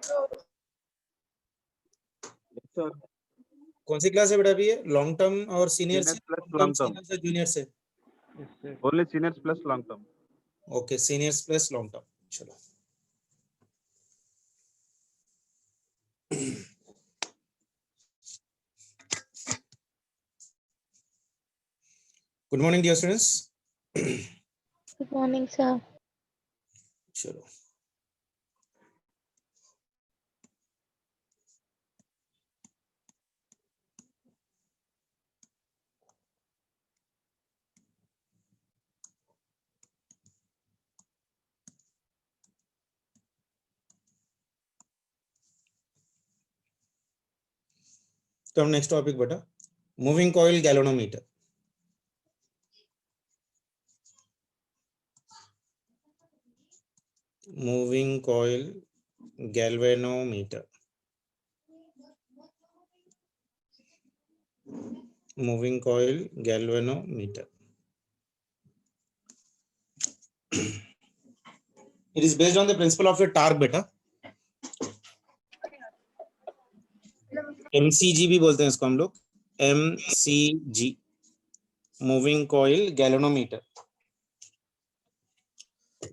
Sir कौन सी class है बेटा अभी? ये लॉन्ग टर्म और सीनियर से, प्लस लॉन्ग टर्म, सीनियर से जूनियर से? Only seniors plus long term. Okay, seniors plus long term. चलो good morning dear students. Good morning, sir. चलो तो हम नेक्स्ट टॉपिक बेटा, moving coil galvanometer. Moving coil galvanometer, moving coil galvanometer. It is based on the principle of a torque बेटा, MCG भी बोलते हैं इसको हम लोग, MCG, moving coil galvanometer.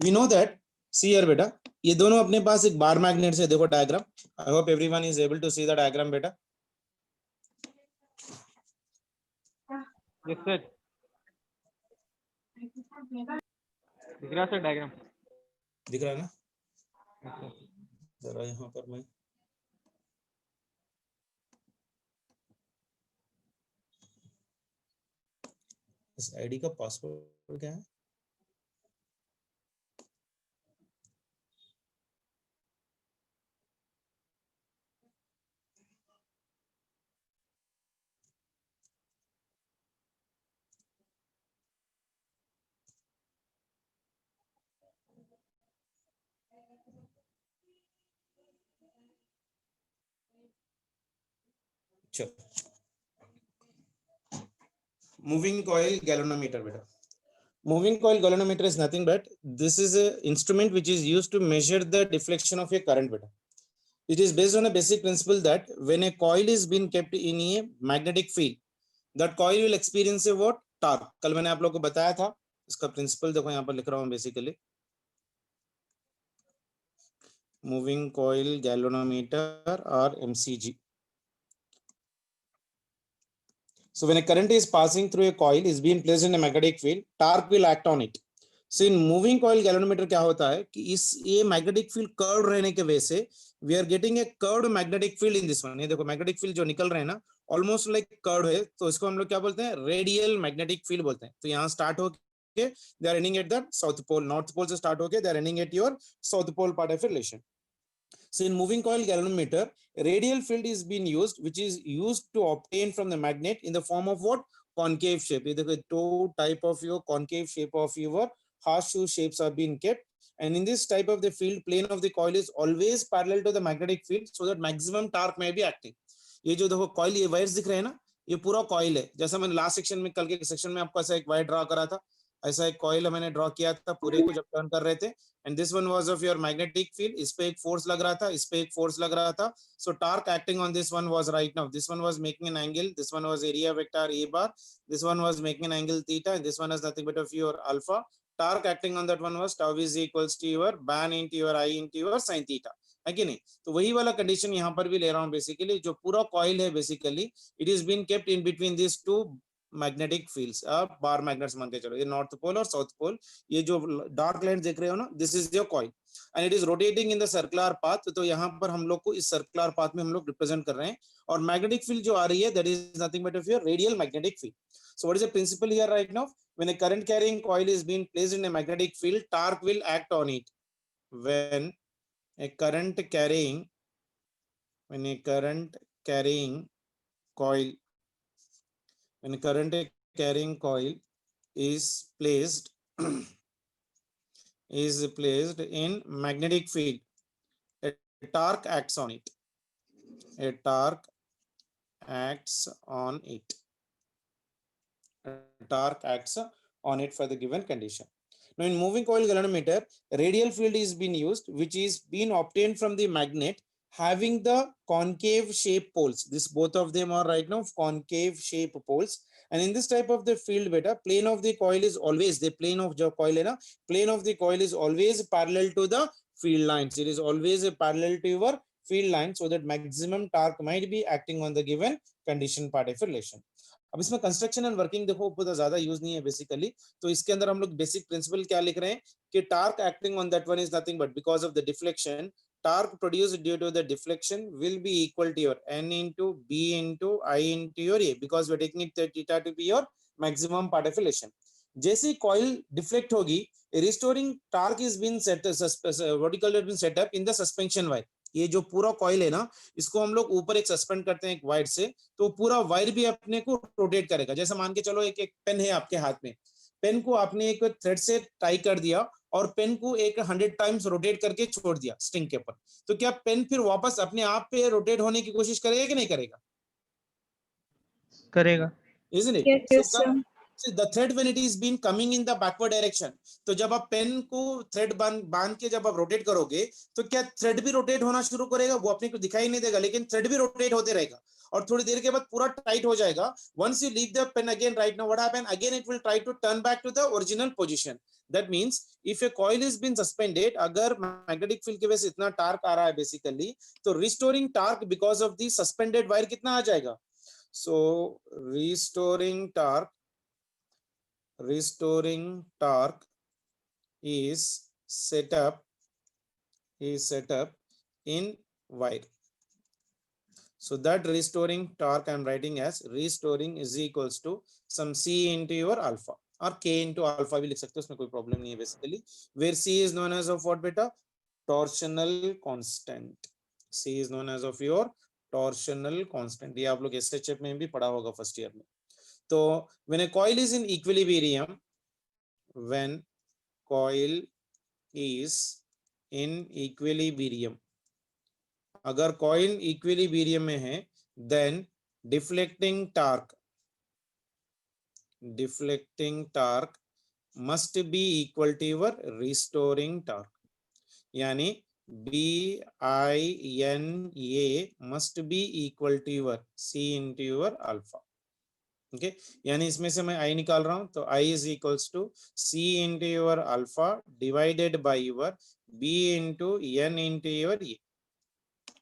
We know that, see here बेटा, ये दोनों अपने पास एक बार मैग्नेट है। देखो diagram, I hope everyone is able to see the diagram बेटा। यस सर, दिख रहा सर डायग्राम? दिख रहा है ना? जरा यहाँ पर मैं इस आईडी का पासवर्ड क्या है? Moving coil galvanometer beta. Moving coil galvanometer is nothing but this is a instrument which is used to measure the deflection of a current beta. It is based on a basic principle that when a coil is being kept in a magnetic field, that coil will experience a what? Torque. कल मैंने आप लोगों को बताया था इसका principal, देखो यहाँ पर लिख रहा हूँ बेसिकली, मूविंग कॉइल गैल्वेनोमीटर और MCG. So when a current is passing through a coil is being placed in a magnetic field, torque will act on it. So in moving coil galvanometer क्या होता है कि इस ये magnetic field curved रहने के वजह से we are getting a curved magnetic field in this one. ये देखो magnetic field जो निकल रहे हैं ना almost like curved है, तो इसको हम लोग क्या बोलते हैं? Radial magnetic field बोलते हैं। तो यहाँ start होके they are ending at the south pole, north pole से start होके they are ending at your south pole part of relation. So in moving coil galvanometer, radial field is being used, which is used to obtain from the magnet in the form of what? Concave shape. The two type of your concave shape of your horseshoe shapes are being kept, and in this type of the field, plane of the coil is always parallel to the magnetic field, so that maximum torque may be acting. ये जो देखो coil, ये wires दिख रहे हैं ना, ये पूरा coil है। जैसा मैंने लास्ट सेक्शन में, कल के सेक्शन में आपको ऐसा एक वायर ड्रॉ करा था, ऐसा एक कॉइल मैंने ड्रॉ किया था पूरे को जब टर्न कर रहे थे, and this one was of your magnetic field. इस पे एक फोर्स लग रहा था, इस पे एक फोर्स लग रहा था, सो torque acting on this one was right now, this one was making an angle, this one was area vector A bar, this one was making an angle theta, and this one is nothing but of your alpha. Torque acting on that one was tau is equals to your ban into your I into your sin theta, है कि नहीं? तो वही वाला condition यहाँ पर भी ले रहा हूँ बेसिकली। जो पूरा कॉइल है basically it is been kept in between this two magnetic fields, bar magnets मान के चलो, ये नॉर्थ पोल और साउथ पोल, ये जो डार्क लाइन देख रहे हो ना, this is your coil and it is rotating in the circular path. तो यहाँ पर हम लोग को इस सर्कुलर पाथ में हम लोग रिप्रेजेंट कर रहे हैं, और मैग्नेटिक फील्ड जो आ रही है that is nothing but of your radial magnetic field. So what is the principle here right now? When a current carrying coil is being placed in a magnetic field, torque will act on it. व्हेन a current carrying when a current carrying coil when a current carrying coil is placed in magnetic field, a torque acts on it, a torque acts on it, a torque acts on it for the given condition. Now in moving coil galvanometer, radial field is being used, which is being obtained from the magnet having the concave shape poles. This both of them are right now concave shape poles. And in this type of the field beta, plane of the coil is always, the plane of the coil है ना, plane of the coil is always parallel to the field lines. It is always parallel to your field line, so that maximum torque might be acting on the given condition part of relation. अब इसमें construction and working देखो बहुत ज्यादा use नहीं है basically, तो इसके अंदर हम लोग बेसिक प्रिंसिपल क्या लिख रहे हैं कि torque acting on that one is nothing but because of the deflection, torque produced due to the deflection will be equal to your n into b into I into your a, because we're taking it theta to be your maximum part of relation. जैसे ही coil deflect होगी, restoring torque is been set, what you call it, been set up in the suspension wire. ये जो पूरा coil है ना, इसको हम लोग ऊपर एक सस्पेंड करते हैं एक वायर से, तो पूरा वायर भी अपने को रोटेट करेगा. जैसे मान के चलो एक पेन है आपके हाथ में, पेन को आपने एक थ्रेड से टाई कर दिया और पेन को एक 100 टाइम्स रोटेट करके छोड़ दिया स्ट्रिंग के ऊपर, तो क्या पेन फिर वापस अपने आप पे रोटेट होने की कोशिश करेगा कि नहीं करेगा? करेगा. Isn't it? Yes, sir. So the thread when it is been coming in the backward direction, तो जब आप पेन को थ्रेड बांध के जब आप रोटेट करोगे, तो क्या थ्रेड भी रोटेट होना शुरू करेगा? वो अपने को दिखाई नहीं देगा, लेकिन थ्रेड भी रोटेट होते रहेगा और थोड़ी देर के बाद पूरा टाइट हो जाएगा. Once you leave the pen again, right now what happen? Again it will try to turn back to the original position. That means if a coil is been suspended, अगर magnetic field की वजह से इतना torque आ रहा है basically, तो restoring torque because of the suspended wire कितना आ जाएगा? So restoring torque is set up in wire. So that restoring torque I'm writing as restoring is equals to some C into your alpha or K into alpha भी लिख सकते हो, उसमें कोई problem नहीं है basically. Where C is known as of what beta? Torsional constant. C is known as of your torsional constant. ये आप लोग SHF में भी पढ़ा होगा फर्स्ट ईयर में. तो when a coil is in equilibrium, अगर कॉइल इक्विलिब्रियम में है, then deflecting torque must be equal to your restoring torque. यानी BINA must be equal to your C into your alpha. Okay, यानी इसमें से मैं I निकाल रहा हूं, तो I is equals to C into your alpha divided by your B into N into your A.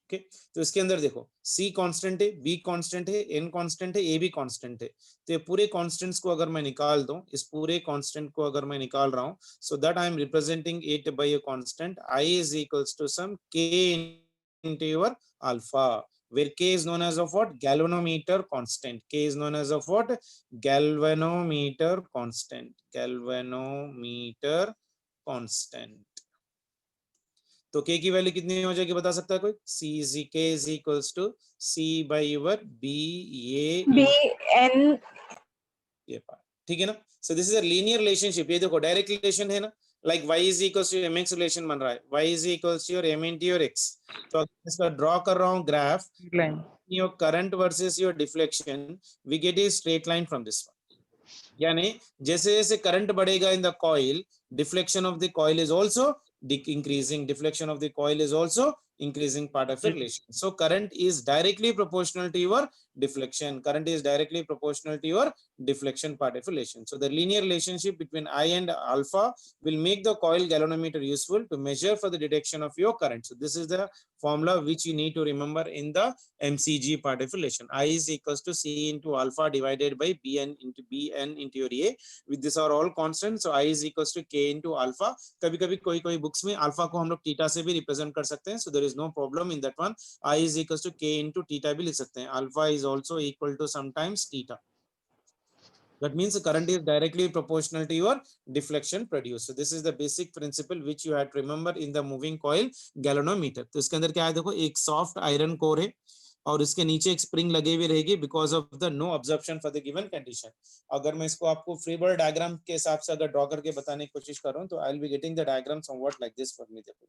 Okay, तो इसके अंदर देखो C कांस्टेंट है, B कांस्टेंट है, N कांस्टेंट है, A भी कांस्टेंट है. तो ये पूरे कांस्टेंट्स को अगर मैं निकाल दूं, इस पूरे कांस्टेंट को अगर मैं निकाल रहा हूं, so that I am representing it by a constant I is equals to some K into your alpha, where K is known as of what? Galvanometer constant. K is known as of what? Galvanometer constant. तो K की value कितनी हो जाएगी बता सकता है कोई? K is equals to C by your B BN. ये पार्ट, ठीक है ना? So this is a linear relationship. ये देखो डायरेक्ट रिलेशन है ना, like y is equals to mx relation बन रहा है, y is equals to your m into your x. तो इसका ड्रॉ कर रहा हूँ graph, line. your current versus your deflection, we get a straight line from this one. यानी जैसे जैसे करंट बढ़ेगा in the coil, deflection of the coil is also increasing. Deflection of the coil is also increasing part of the relation. So current is directly proportional to your deflection. Current is directly proportional to your deflection part of relation. So the linear relationship between I and alpha will make the coil galvanometer useful to measure for the detection of your current. So this is the formula which you need to remember in the MCG part of relation. I is equals to C into alpha divided by Bn into your A. With this are all constants. So I is equals to K into alpha. कभी-कभी कोई books में alpha को हम लोग theta से भी represent कर सकते हैं. So there is no problem in that one. I is equals to K into theta भी लिख सकते हैं. Alpha is also equal to sometimes theta. That means the current is directly proportional to your deflection produced. So this is the basic principle which you have to remember in the moving coil galvanometer. तो इसके अंदर क्या है देखो, एक soft iron core है और इसके नीचे एक स्प्रिंग लगे हुए रहेगी because of the no absorption for the given condition. अगर मैं इसको आपको फ्री बॉडी डायग्राम के हिसाब से अगर ड्रॉ करके बताने की कोशिश कर रहा हूं, तो I will be getting the diagram somewhat like this for me. देखो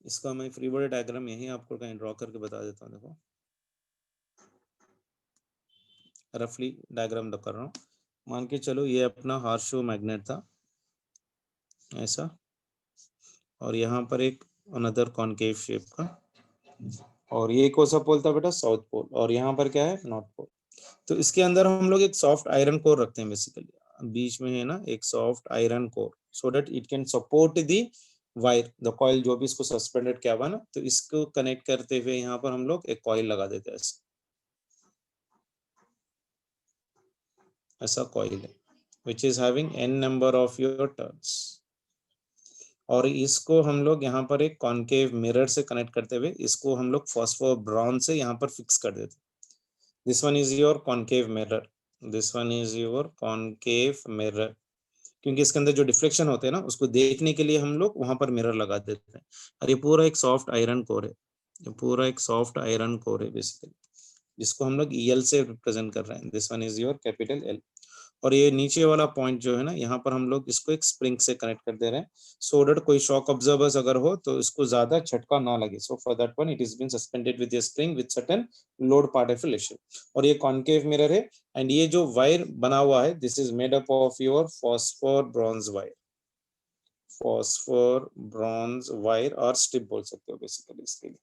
इसका मैं फ्री बॉडी डायग्राम यही आपको कहीं ड्रॉ करके बता देता हूँ. देखो रफली डायग्राम कर रहा हूँ। मान के चलो ये अपना हार्शो मैग्नेट था ऐसा, और यहाँ पर एक अनदर कॉनकेव शेप का, और ये कौन सा पोल था बेटा? साउथ पोल, और यहाँ पर क्या है? North pole. तो इसके अंदर हम लोग एक सॉफ्ट आयरन कोर रखते हैं बेसिकली, बीच में है ना एक soft iron core, so that it can support the wire, the coil जो भी इसको सस्पेंडेड किया हुआ ना, तो इसको कनेक्ट करते हुए यहाँ पर हम लोग एक कॉइल लगा देते हैं। ऐसा कॉइल है which is having n number of your turns, और इसको हम लोग यहाँ पर एक कॉनकेव मिरर से कनेक्ट करते हुए इसको हम लोग फॉस्फोर ब्रॉन्ज से यहाँ पर फिक्स कर देते। This one is your concave mirror, this one is your concave mirror, क्योंकि इसके अंदर जो डिफ्लेक्शन होते हैं ना उसको देखने के लिए हम लोग वहां पर मिरर लगा देते हैं। और ये पूरा एक सॉफ्ट आयरन कोर है, ये पूरा एक सॉफ्ट आयरन कोर है बेसिकली, जिसको हम लोग EL से रिप्रेजेंट कर रहे हैं। This one is your capital L, और ये नीचे वाला पॉइंट जो है ना, यहाँ पर हम लोग इसको एक स्प्रिंग से कनेक्ट कर दे रहे हैं, सो दैट कोई शॉक ऑब्जर्वर्स अगर हो तो इसको ज्यादा झटका ना लगे। So for that one it is been suspended with a spring with certain load part of relation. और ये कॉनकेव मिरर है, एंड ये जो वायर बना हुआ है this is made up of your phosphor bronze wire, phosphor bronze wire और strip बोल सकते हो बेसिकली इसके लिए।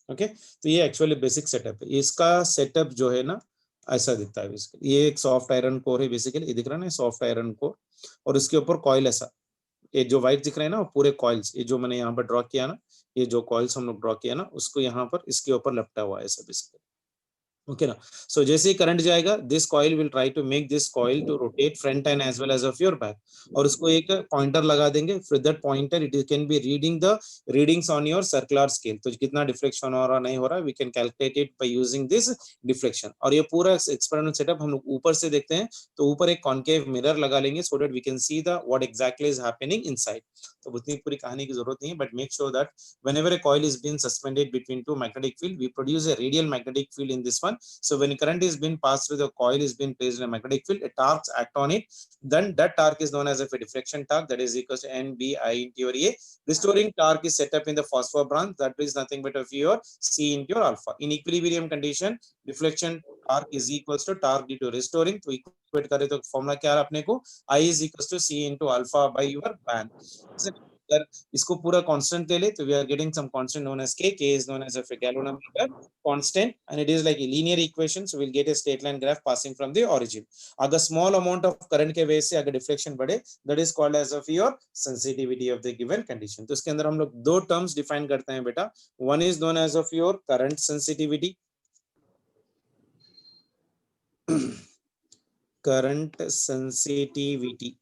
ओके, तो ये एक्चुअली बेसिक सेटअप है। इसका सेटअप जो है ना ऐसा दिखता है बेसिकली, ये एक सॉफ्ट आयरन कोर है बेसिकली, ये दिख रहा है ना सॉफ्ट आयरन कोर, और इसके ऊपर कॉइल ऐसा, ये जो व्हाइट दिख रहे हैं ना पूरे कॉइल्स, ये जो मैंने यहाँ पर ड्रॉ किया ना, ये जो कॉइल्स हम लोग ड्रॉ किया ना उसको यहाँ पर इसके ऊपर लपटा हुआ है ऐसा बेसिकली। ओके ना, सो जैसे ही करंट जाएगा this coil will try to make this coil to rotate front end as well as of your back, और उसको एक पॉइंटर लगा देंगे, फिर that pointer it can be reading the readings on your circular scale, तो कितना deflection हो रहा नहीं हो रहा we can calculate it by using this deflection. और ये पूरा एक्सपेरिमेंट सेटअप हम लोग ऊपर से देखते हैं, तो ऊपर एक कॉनकेव मिरर लगा लेंगे so that we can see the what exactly is happening inside. तो उतनी पूरी कहानी की जरूरत नहीं है, but make sure that whenever a coil is being suspended between two magnetic field, we produce a radial magnetic field in this one. So when current is being passed through the coil is being placed in a magnetic field, a torque act on it, then that torque is known as a deflection torque, that is equals to NBI into your A. Restoring torque is set up in the phosphor branch, that is nothing but of your C into your alpha. In equilibrium condition, deflection torque is equals to torque due to restoring, तो equate करें तो formula क्या है अपने को, I is equals to C into alpha by your band. अगर इसको पूरा कांस्टेंट ले ले तो we are getting some constant known as k is known as a galvanometer constant, and it is like a linear equation, so we'll get a straight line graph passing from the origin. अगर small amount of current के वजह से अगर deflection बढ़े, that is called as of your sensitivity of the given condition. तो इसके अंदर हम लोग दो टर्म्स डिफाइन करते हैं बेटा, one is known as of your current sensitivity, current sensitivity,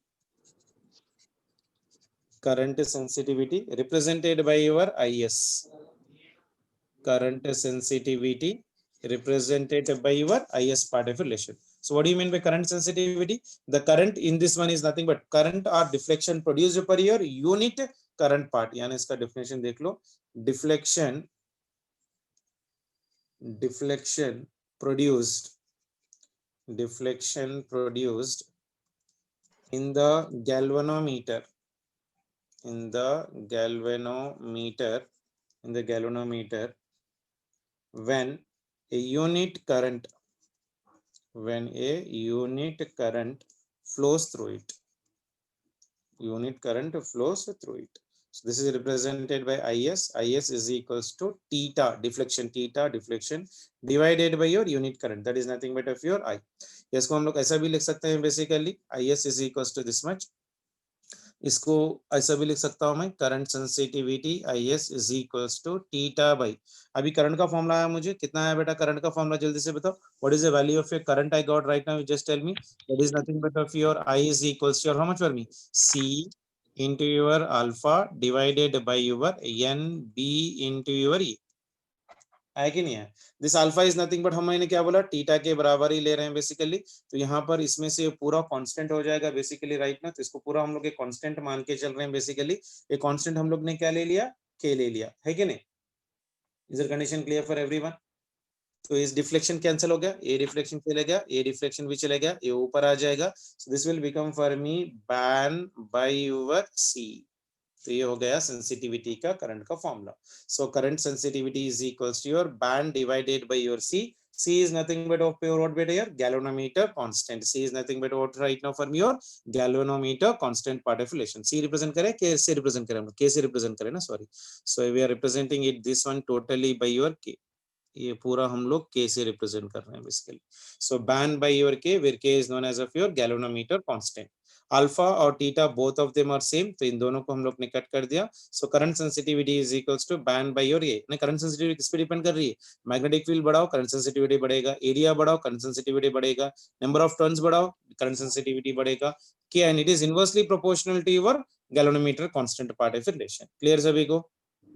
current sensitivity represented by your IS, current sensitivity represented by your IS part of relation. So what do you mean by current sensitivity? The current in this one is nothing but current or deflection produced per your unit current part. यानी इसका definition देख लो, deflection produced in the galvanometer, when a unit current flows through it, so this is represented by IS is equals to theta deflection divided by your unit current, that is nothing but of your I. इसको हम लोग ऐसा भी लिख सकते हैं basically, IS is equals to this much, इसको ऐसा भी लिख सकता हूं मैं, current sensitivity IS is equals to theta by, अभी करंट का फॉर्मूला आया मुझे, कितना है बेटा करंट का फॉर्मूला, जल्दी से बताओ, what is the value of your current I got right now, just tell me, that is nothing but of your I is equals to how much for me, C into your alpha divided by your NB into your E, है कि नहीं है। This alpha is nothing but हमने क्या बोला, theta के बराबर ही ले रहे हैं बेसिकली, तो यहाँ पर इसमें से पूरा कांस्टेंट हो जाएगा बेसिकली राइट ना, तो इसको पूरा हम लोग एक कांस्टेंट मान के चल रहे हैं बेसिकली, ये कांस्टेंट हम लोग ने क्या ले लिया, के ले लिया, है कि नहीं। Is the condition clear for everyone? तो इस डिफ्लेक्शन कैंसिल हो गया, ये डिफ्लेक्शन चले गया, ये डिफ्लेक्शन भी चले गया, ये ऊपर आ जाएगा, so this will become for me BAN by your C, तो ये हो गया सेंसिटिविटी का करंट का formula. So current sensitivity is equals to your band divided by your C, C is nothing but of pure what beta here? Galvanometer constant. C is nothing but what right now for me your galvanometer constant part of relation. C represent करें, K से represent करें, K से represent करें ना, sorry. So we are representing it this one totally by your K. ये पूरा हम लोग K से represent कर रहे हैं basically. So band by your K, where K is known as of your galvanometer constant. Alpha और theta both of them are same, तो इन दोनों को हम लोग ने कट कर दिया. So current sensitivity is equals to band by your A. Current sensitivity किस पे डिपेंड कर रही है? मैग्नेटिक फील्ड बढ़ाओ करंट सेंसिटिविटी बढ़ेगा, एरिया बढ़ाओ करंट सेंसिटिविटी बढ़ेगा, नंबर ऑफ टर्न्स बढ़ाओ करंट सेंसिटिविटी बढ़ेगा. के and it is inversely proportional to your galvanometer constant part of relation. Clear सभी को?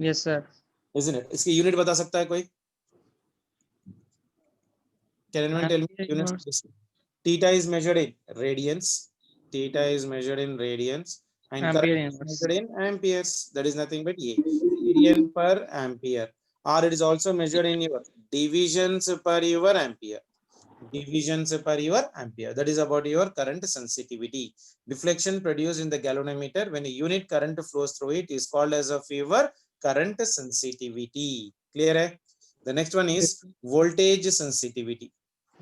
Yes, sir. Isn't it? इसकी यूनिट बता सकता है कोई? Can anyone tell me unit? Theta is measured in radiance. Theta is measured in radians and Ampere current is inverse. measured in amperes. That is nothing but A. Radian per ampere. Or it is also measured in your divisions per your ampere. Divisions per your ampere. That is about your current sensitivity. Deflection produced in the galvanometer when a unit current flows through it is called as of your current sensitivity. Clear hai? The next one is voltage sensitivity.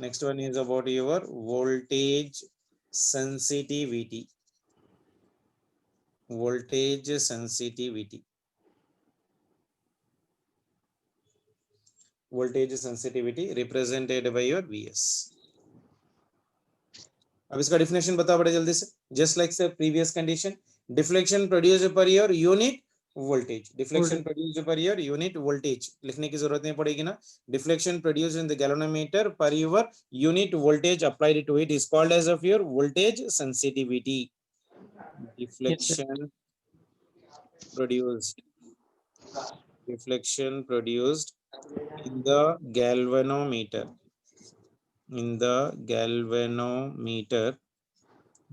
Next one is about your voltage sensitivity. Voltage sensitivity. Voltage sensitivity represented by your Vs. अब इसका definition बताओ बड़े जल्दी से. Just like the previous condition, deflection produced per your unit voltage. Deflection produced per your unit voltage. लिखने की जरूरत नहीं पड़ेगी ना. Deflection produced in the galvanometer per your unit voltage applied to it is called as of your voltage sensitivity. Deflection produced. Deflection produced in the galvanometer. In the galvanometer.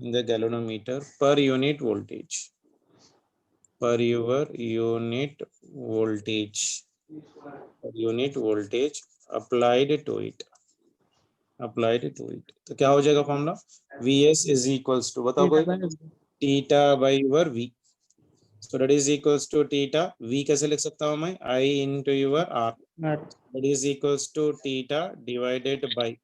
In the galvanometer per unit voltage. Per your unit voltage. Per unit voltage applied to it. Applied to it. तो क्या हो जाएगा formula? Vs is equals to बताओ कोई? Theta by your V. So that is equals to theta. V कैसे लिख सकता हूँ मैं? I into your R. That is equals to theta divided by.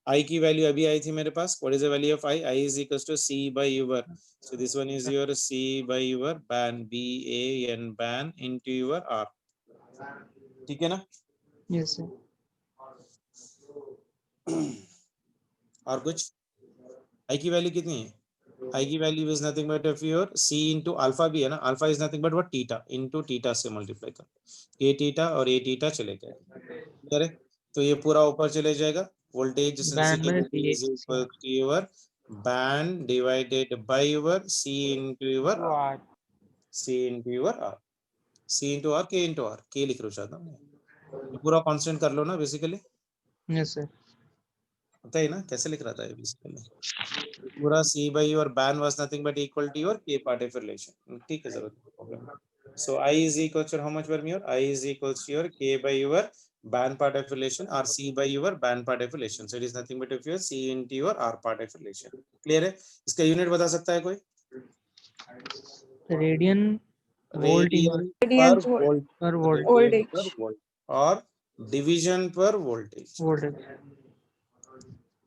I की वैल्यू अभी आई थी मेरे पास. What is the value of I? I is equals to C by your. So this one is your C by your ban, B-A-N ban into your R. ठीक है ना? Yes, sir. और कुछ? I की value कितनी है? I की value is nothing but of your C into alpha भी है ना? Alpha is nothing but what? Theta into theta से multiply कर. A theta और A theta चले गए. ठीक है? तो ये पूरा ऊपर चले जाएगा. Voltage sensitivity is equal to your band divided by your C into your R. C into your R. C into R, K into R. K लिख रहा चाहता हूँ. पूरा कांस्टेंट कर लो ना बेसिकली. Yes, sir. पता है ना कैसे लिख रहा था ये बेसिकली. पूरा C by your band was nothing but equal to your K part of relation. ठीक है जरूरत problem. So I is equal to how much per your? I is equal to your K by your band part of relation or C by your band part of relation. So it is nothing but of your C into your R part of relation. Clear है? इसका unit बता सकता है कोई? Radian volt Radian per volt. per volt. Radian per volt or division per voltage. Voltage.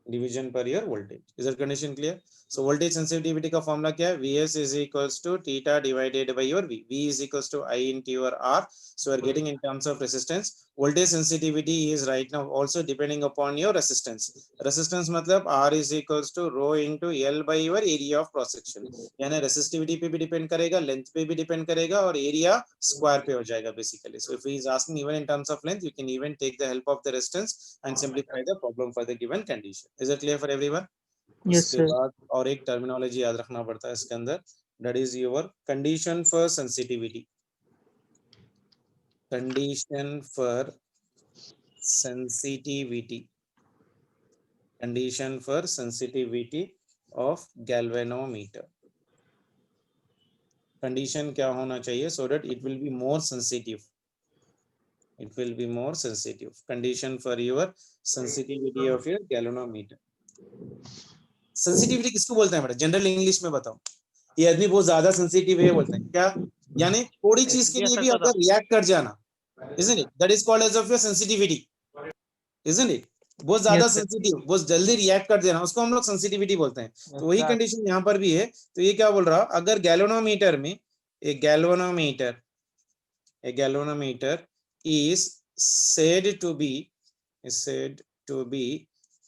Division per your voltage. Is that condition clear? So voltage sensitivity का formula क्या है? Vs is equals to theta divided by your V. V is equals to I into your R. So we are getting in terms of resistance. Voltage sensitivity is right now also depending upon your resistance. Resistance मतलब R is equals to rho into L by your area of cross section. यानी resistivity पे भी depend करेगा, length पे भी depend करेगा और area square पे हो जाएगा basically. So if he is asking even in terms of length, you can even take the help of the resistance and simplify the problem for the given condition. Is it clear for everyone? Yes, उसके sir. बाद और एक terminology याद रखना पड़ता है इसके अंदर. That is your condition for sensitivity. Condition for sensitivity. Condition for sensitivity of galvanometer. Condition क्या होना चाहिए so that it will be more sensitive. It will be more sensitive. Condition for your sensitivity of your galvanometer. Sensitivity किसको बोलते हैं बेटा? General English में बताओ. ये आदमी बहुत ज्यादा सेंसिटिव है बोलते हैं क्या? यानी थोड़ी चीज के लिए भी अगर रिएक्ट कर जाना, isn't it? That is called as of your sensitivity, isn't it? बहुत ज्यादा Yes, sir. सेंसिटिव, बहुत जल्दी रिएक्ट कर देना, उसको हम लोग सेंसिटिविटी बोलते हैं। तो वही कंडीशन यहाँ पर भी है। तो ये क्या बोल रहा, अगर गैल्वेनोमीटर में एक galvanometer is said to be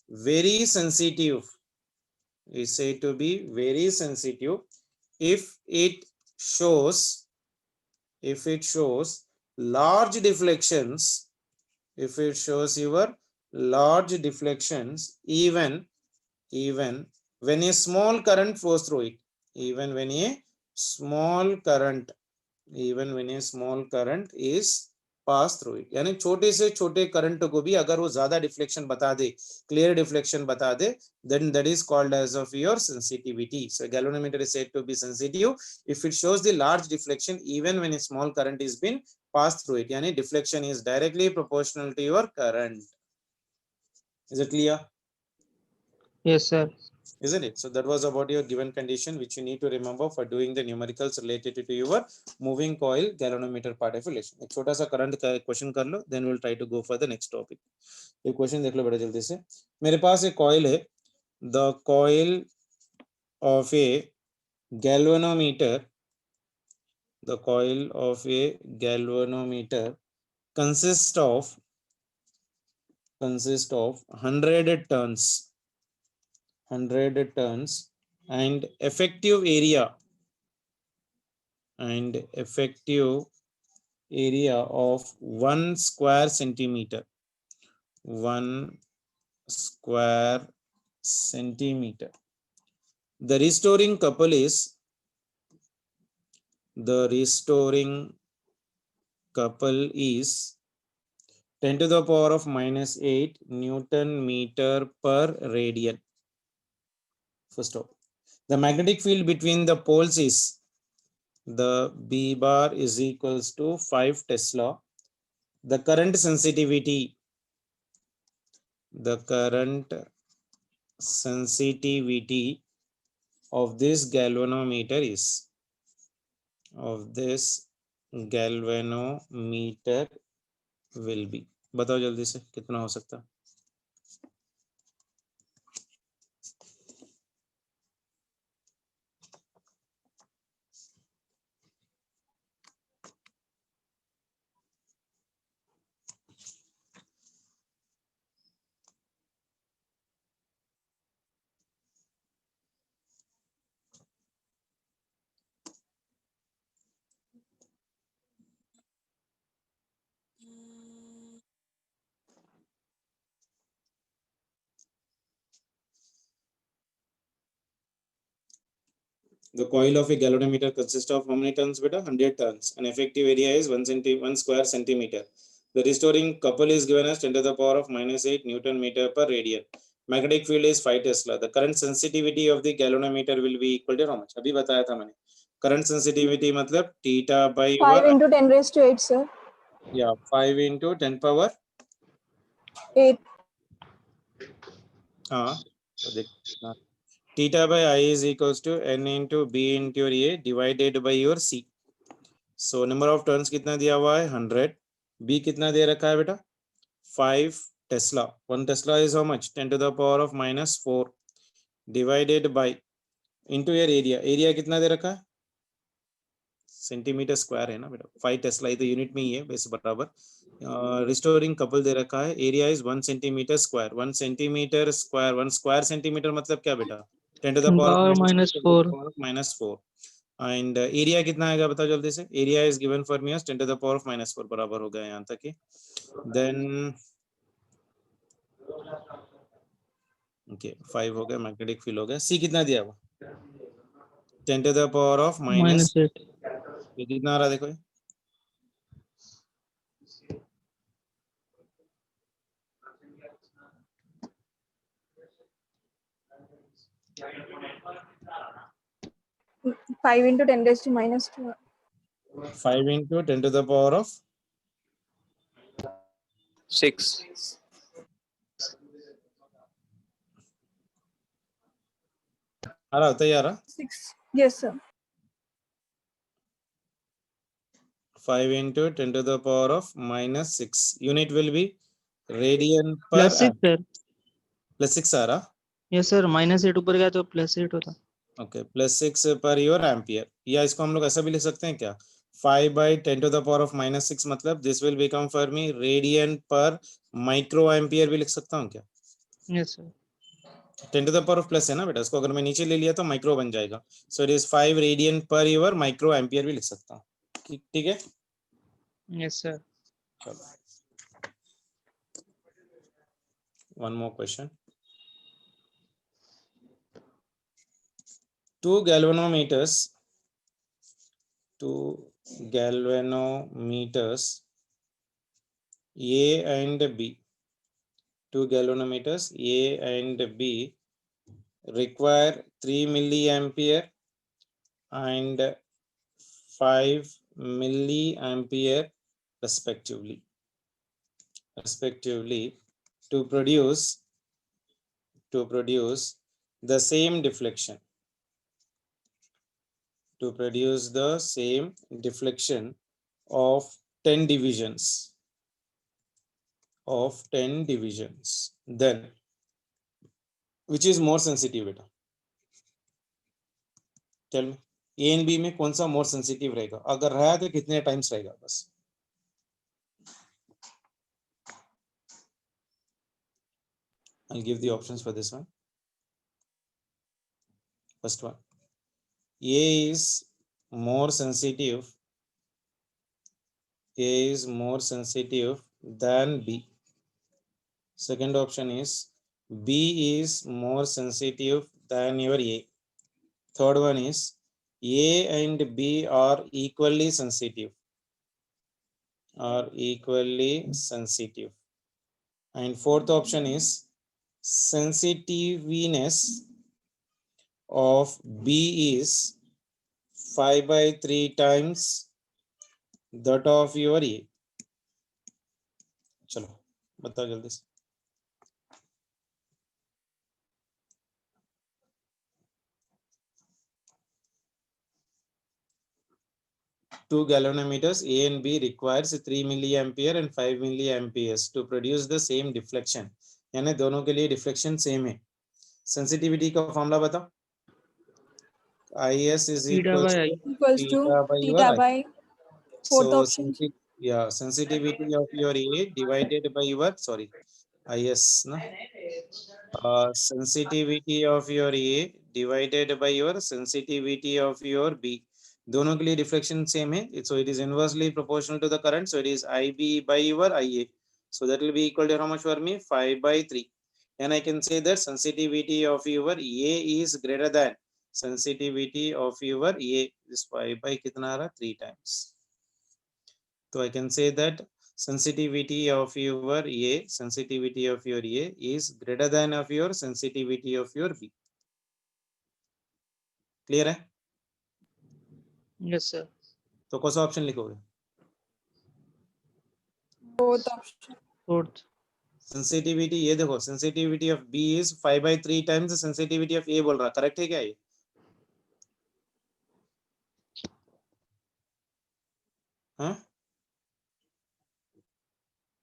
very sensitive, is said to be very sensitive if it shows large deflections, if it shows your large deflections, even when a small current flows through it, even when a small current is pass through it, यानी छोटे से छोटे current को भी अगर वो ज्यादा deflection बता दे, क्लियर डिफ्लेक्शन बता दे, then that is called as of your sensitivity. So galvanometer is said to be sensitive if it shows the large deflection even when a small current is been passed through it, यानी deflection is directly proportional to your current. Is it clear? Yes, sir. Isn't it? So that was about your given condition which you need to remember for doing the numericals related to your moving coil galvanometer part of relation. एक छोटा सा current का question कर लो, then we'll try to go for the next topic. ये question देख लो बड़ा जल्दी से। मेरे पास एक कॉइल है, the coil of a galvanometer, the coil of a galvanometer consists of 100 turns and effective area of 1 square centimeter. 1 square centimeter. The restoring couple is 10 to the power of minus 8 Newton meter per radian. First off, the magnetic field between the poles is, the B bar is equals to 5 Tesla. The current sensitivity of this galvanometer will be, बताओ जल्दी से कितना हो सकता है? The coil of a galvanometer consists of how many turns, beta? 100 turns. And effective area is 1 square centimeter. The restoring couple is given as 10 to the power of minus 8 Newton meter per radian. Magnetic field is 5 Tesla. The current sensitivity of the galvanometer will be equal to how much? अभी बताया था मैंने. Current sensitivity मतलब theta by 5 into 10 raised to 8, sir. Yeah, 5 into 10 power 8. हाँ, तो देख कितना. Theta by I is equals to N into B into your A divided by your C. So number of turns कितना दिया हुआ है? 100. B कितना दे रखा है बेटा? 5 Tesla. 1 Tesla is how much? 10 to the power of minus 4 divided by into your area. Area कितना दे रखा है? सेंटीमीटर स्क्वायर है ना बेटा. 5 Tesla ये तो यूनिट में ही है वैसे बराबर. रिस्टोरिंग कपल दे रखा है. Area is 1 centimetre square. 1 centimetre square, 1 square centimetre मतलब क्या बेटा? 10 to the power Power of -4. minus 4. And area कितना आएगा बताओ जल्दी से. Area is given for me as 10 to the power of minus 4 बराबर हो गया यहाँ तक ही. देन ओके 5 हो गया. मैग्नेटिक फील्ड हो गया. सी कितना दिया हुआ? 10 to the power of minus -8. ये कितना आ रहा देखो. Mm, 5 into 10 raised to minus 2. 5 into 10 to the power of 6. आ रहा होता है यार. 6. Yes, sir. 5 into 10 to the power of minus 6. Unit will be radian per +6, sir. +6 आ रहा. Yes sir, -8 ऊपर गया तो +8 होता. Okay, +6 per your ampere. या इसको हम लोग ऐसा भी लिख सकते हैं क्या, 5/10⁻⁻6 मतलब this will become for me radian पर माइक्रो एम्पियर भी लिख सकता हूँ क्या. Yes sir. 10⁻+ है ना बेटा, इसको अगर मैं नीचे ले लिया तो माइक्रो बन जाएगा. So it is 5 radian per your micro ampere भी लिख सकता हूँ. ठीक है. Yes sir. चलो, one more question. 2 galvanometers A and B. 2 galvanometers A and B require 3 milliampere and 5 milliampere respectively to produce the same deflection. To produce the same deflection of 10 divisions. Then which is more sensitive beta? Tell me. A and B में कौन सा more sensitive रहेगा, अगर रहा तो कितने times रहेगा. बस I'll give the options for this one. First one, A is more sensitive than B. Second option is B is more sensitive than your A. Third one is A and B are equally sensitive. And fourth option is sensitiveness of B is 5/3 times that of your A. चलो बताओ जल्दी से. Two galvanometers A and B requires 3 milliampere and 5 milliamperes to produce the same deflection. यानी दोनों के लिए deflection same है. Sensitivity का फॉर्मूला बताओ. IS is equals to equals to theta by your theta I. by fourth So option. sensitivity of your A divided by your IS na. Sensitivity of your A divided by your sensitivity of your B. दोनों के लिए reflection same है. So it is inversely proportional to the current. So it is IB by your IA. So that will be equal to how much for me? 5/3. And I can say that sensitivity of your A is greater than sensitivity of your A is 5 by कितना आ रहा? 3 times. So I can say that sensitivity of your A is greater than of your sensitivity of your B. Clear है? Yes sir. तो कौन सा option लिखोगे? Fourth option. Fourth. Sensitivity ये देखो, sensitivity of B is 5/3 times sensitivity of A बोल रहा. Correct है क्या ये? हाँ,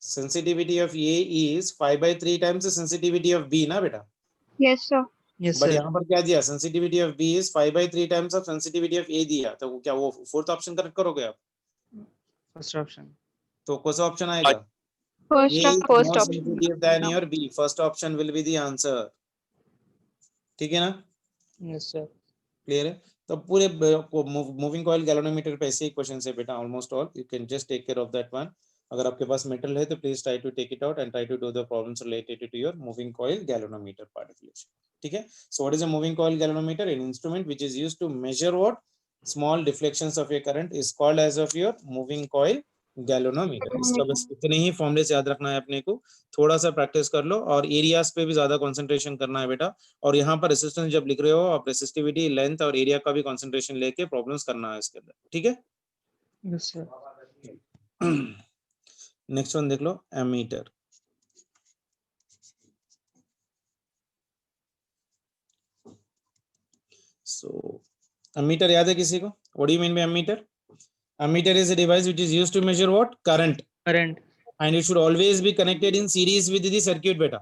sensitivity of A is 5/3 times the sensitivity of B ना बेटा. Yes, sir. Yes but sir. यहाँ पर क्या दिया? sensitivity of B is 5/3 times of sensitivity of A दिया. तो क्या वो फोर्थ ऑप्शन करेक्ट करोगे आप? First option. तो कौन सा ऑप्शन आएगा? First, A is first more option. sensitive than your B. First option will be the answer. ठीक है ना? Yes sir. क्लियर है? तो पूरे मूविंग कॉइल गैल्वेनोमीटर पे ऐसे ही क्वेश्चन है बेटा, almost all. You can just take care of that one. अगर आपके पास मेटल है तो please try to take it out and try to do the problems related to your moving coil galvanometer particulation. ठीक है. So what is a moving coil galvanometer? An instrument which is used to measure what small deflections of your current is called as of your moving coil galvanometer. इसका बस इतने ही फॉर्मूले याद रखना है अपने को. थोड़ा सा प्रैक्टिस कर लो और एरियाज पे भी ज्यादा कंसंट्रेशन करना है बेटा. और यहाँ पर रेसिस्टेंस जब लिख रहे हो आप रेसिस्टिविटी, लेंथ और एरिया का भी कंसंट्रेशन लेके प्रॉब्लम्स करना है इसके अंदर. ठीक है. Yes sir. नेक्स्ट वन देख लो, एमीटर. सो एमीटर याद है किसी को? What do you mean by ammeter? Ammeter is a device which is used to measure what? Current. Current. And it should always be connected in series with the circuit beta.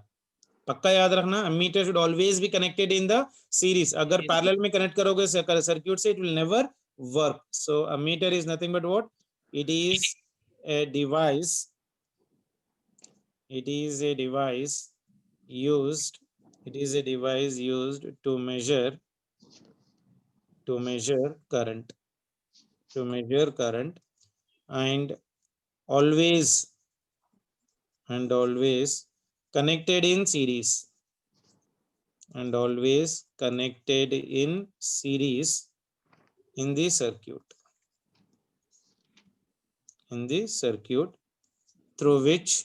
पक्का याद रखना, ammeter should always be connected in the series. अगर parallel में connect करोगे circuit से, it will never work. So ammeter is nothing but what? It is a device. It is a device used. It is a device used to measure current. To measure current, and always connected in series. And always connected in series in the circuit. In the circuit through which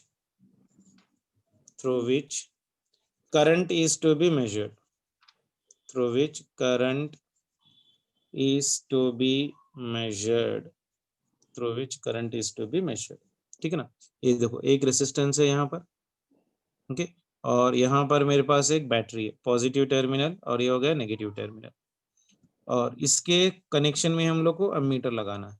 current is to be measured. Through which current is to be measured. Through which current is to be measured. ठीक है ना? ये देखो एक resistance है यहाँ पर, okay, और यहाँ पर मेरे पास एक बैटरी है, पॉजिटिव टर्मिनल, और ये हो गया नेगेटिव टर्मिनल, और इसके कनेक्शन में हम लोग को अमीटर लगाना है।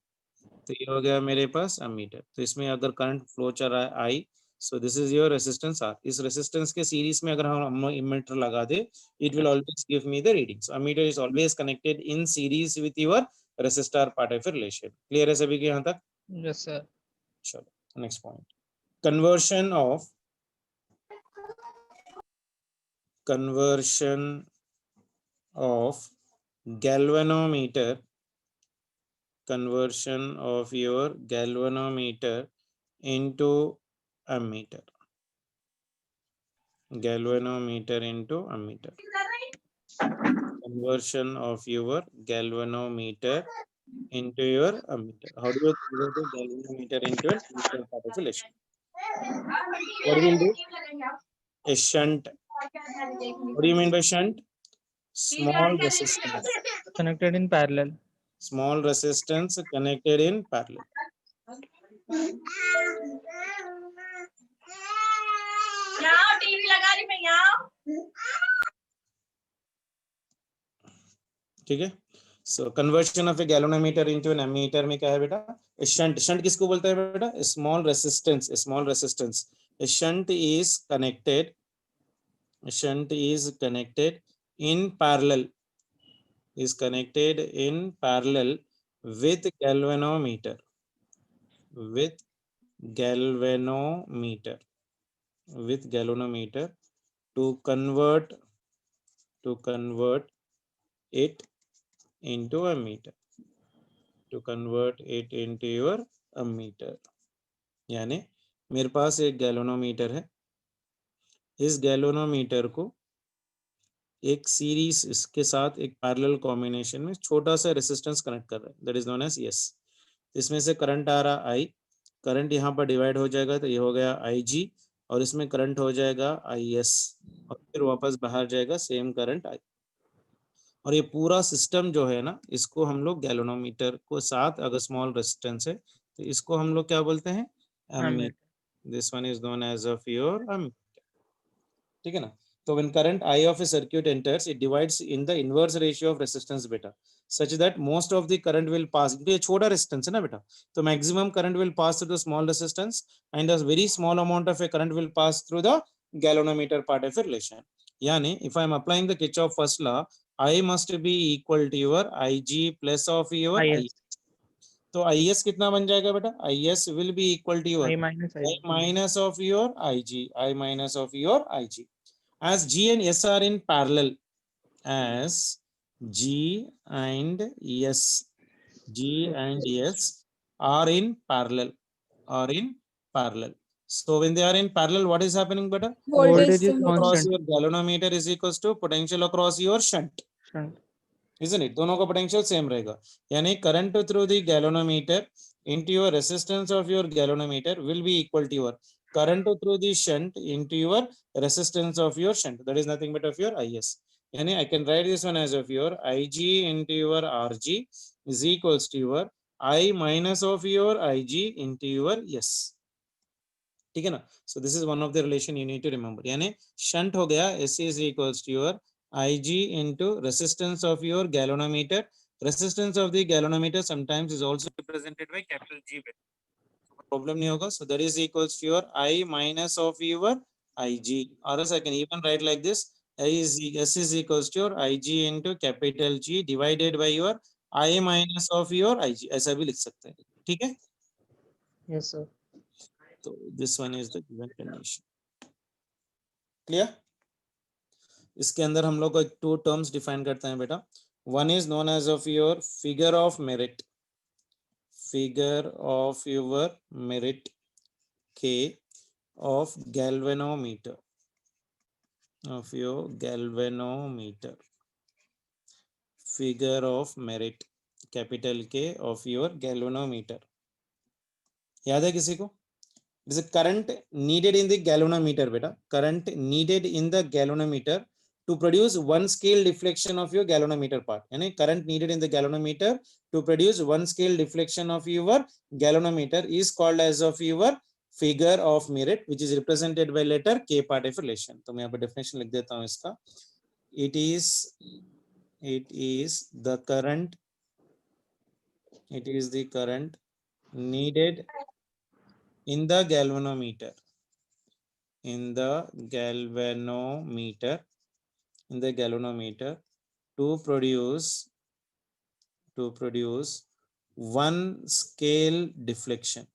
तो ये हो गया मेरे पास अमीटर। तो इसमें अगर करंट फ्लो चल रहा है I, so this is your resistance R. इस रेजिस्टेंस के सीरीज में अगर हम अमीटर लगा दे, it will always give me the reading. So ammeter is always connected in series with your resistor part of relation. Clear है सभी के यहाँ तक? Yes, sir. चलो next point, conversion of galvanometer, conversion of your galvanometer into ammeter. Galvanometer into ammeter. Conversion of your galvanometer into your ammeter. How do you convert a galvanometer into an ammeter part of relation? What do you do? A shunt. What do you mean by shunt? Small resistance. Connected in parallel. Small resistance connected in parallel. TV लगा रही मैं यहाँ। ठीक है, सो conversion of a galvanometer into an ammeter में क्या है बेटा? शंट। शंट किसको बोलते हैं बेटा? Small resistance. Small resistance. Shunt is connected in parallel, is connected in parallel with galvanometer to convert it into ammeter, to convert it into your ammeter। यानी मेरे पास एक गैल्वेनोमीटर है, इस गैल्वेनोमीटर को एक सीरीज इसके साथ एक पैरेलल कॉम्बिनेशन में छोटा सा रेजिस्टेंस कनेक्ट कर रहा है, that is known as S. इसमें से करंट आ रहा आई, करंट यहाँ पर डिवाइड हो जाएगा तो ये हो गया आई जी, और इसमें करंट हो जाएगा आई एस, और फिर वापस बाहर जाएगा सेम करंट आई। और ये पूरा सिस्टम जो है ना, इसको हम लोग गैल्वेनोमीटर को साथ अगर स्मॉल रेजिस्टेंस है तो इसको हम लोग क्या बोलते हैं? Ammeter. This one is known as of your ammeter. ठीक है ना? तो when current I of a circuit enters, it divides in the inverse ratio of resistance beta, such that most of the current will pass. ये छोटा resistance है ना बेटा, तो maximum current will pass through the small resistance, and a very small amount of a current will pass through the galvanometer part of a relation. यानी if I am applying the Kirchhoff first law, I must be equal to your Ig plus of your I. तो IS कितना बन जाएगा बेटा? IS will be equal to your I minus of your Ig, I minus of your Ig. As G and S are in parallel, as G and S are in parallel, So when they are in parallel, what is happening better? Voltage is Across constant. your galvanometer is equals to potential across your shunt, isn't it? दोनों का potential same रहेगा। यानी current through the galvanometer into your resistance of your galvanometer will be equal to your current through the shunt into your resistance of your shunt, that is nothing but of your IS. यानी I can write this one as of your IG into your RG is equals to your I minus of your IG into your S। ठीक है ना? So this is one of the relation you need to remember। यानी shunt हो गया, S is equals to your Ig into resistance of your galvanometer. Resistance of the galvanometer sometimes is also represented by capital G, problem नहीं होगा। So that is equals to your I minus of your IG, or else I can even write like this: S is equals to your IG into capital G divided by your I minus of your IG. ऐसा भी लिख सकते हैं, ठीक है? Yes, sir. तो this one is the given condition. Clear? इसके अंदर हम लोग टू टर्म्स डिफाइन करते हैं बेटा. One is known as of your figure of merit. Figure of your merit K of galvanometer. Of your galvanometer. Figure of merit capital K of your galvanometer. याद है किसी को? It is a current needed in the galvanometer beta. Current needed in the galvanometer to produce one scale deflection of your galvanometer part. यानी current needed in the galvanometer to produce one scale deflection of your galvanometer is called as of your figure of merit, which is represented by letter K part of relation. तो मैं यहाँ पे definition लिख देता हूँ इसका. It is the current. It is the current needed in the galvanometer. In the galvanometer to produce one scale deflection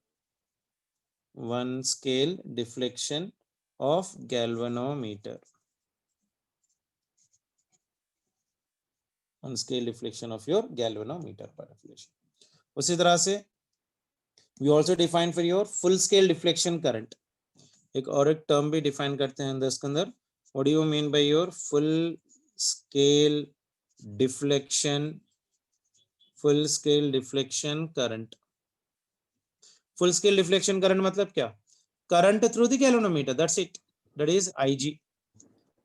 of galvanometer. One scale deflection of your galvanometer part of relation. उसी तरह से we also define for your full scale deflection current. एक और एक term भी define करते हैं इसके अंदर. What do you mean by your full scale deflection current? Full scale deflection current मतलब क्या? Current through the galvanometer, that's it. That is IG.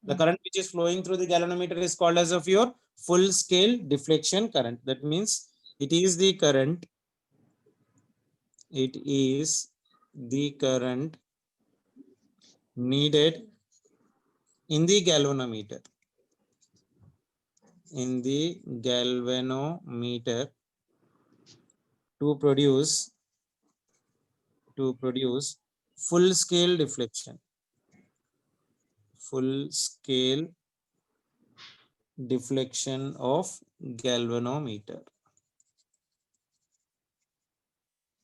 The current which is flowing through the galvanometer is called as of your full scale deflection current. That means it is the current needed in the galvanometer to produce full scale deflection of galvanometer.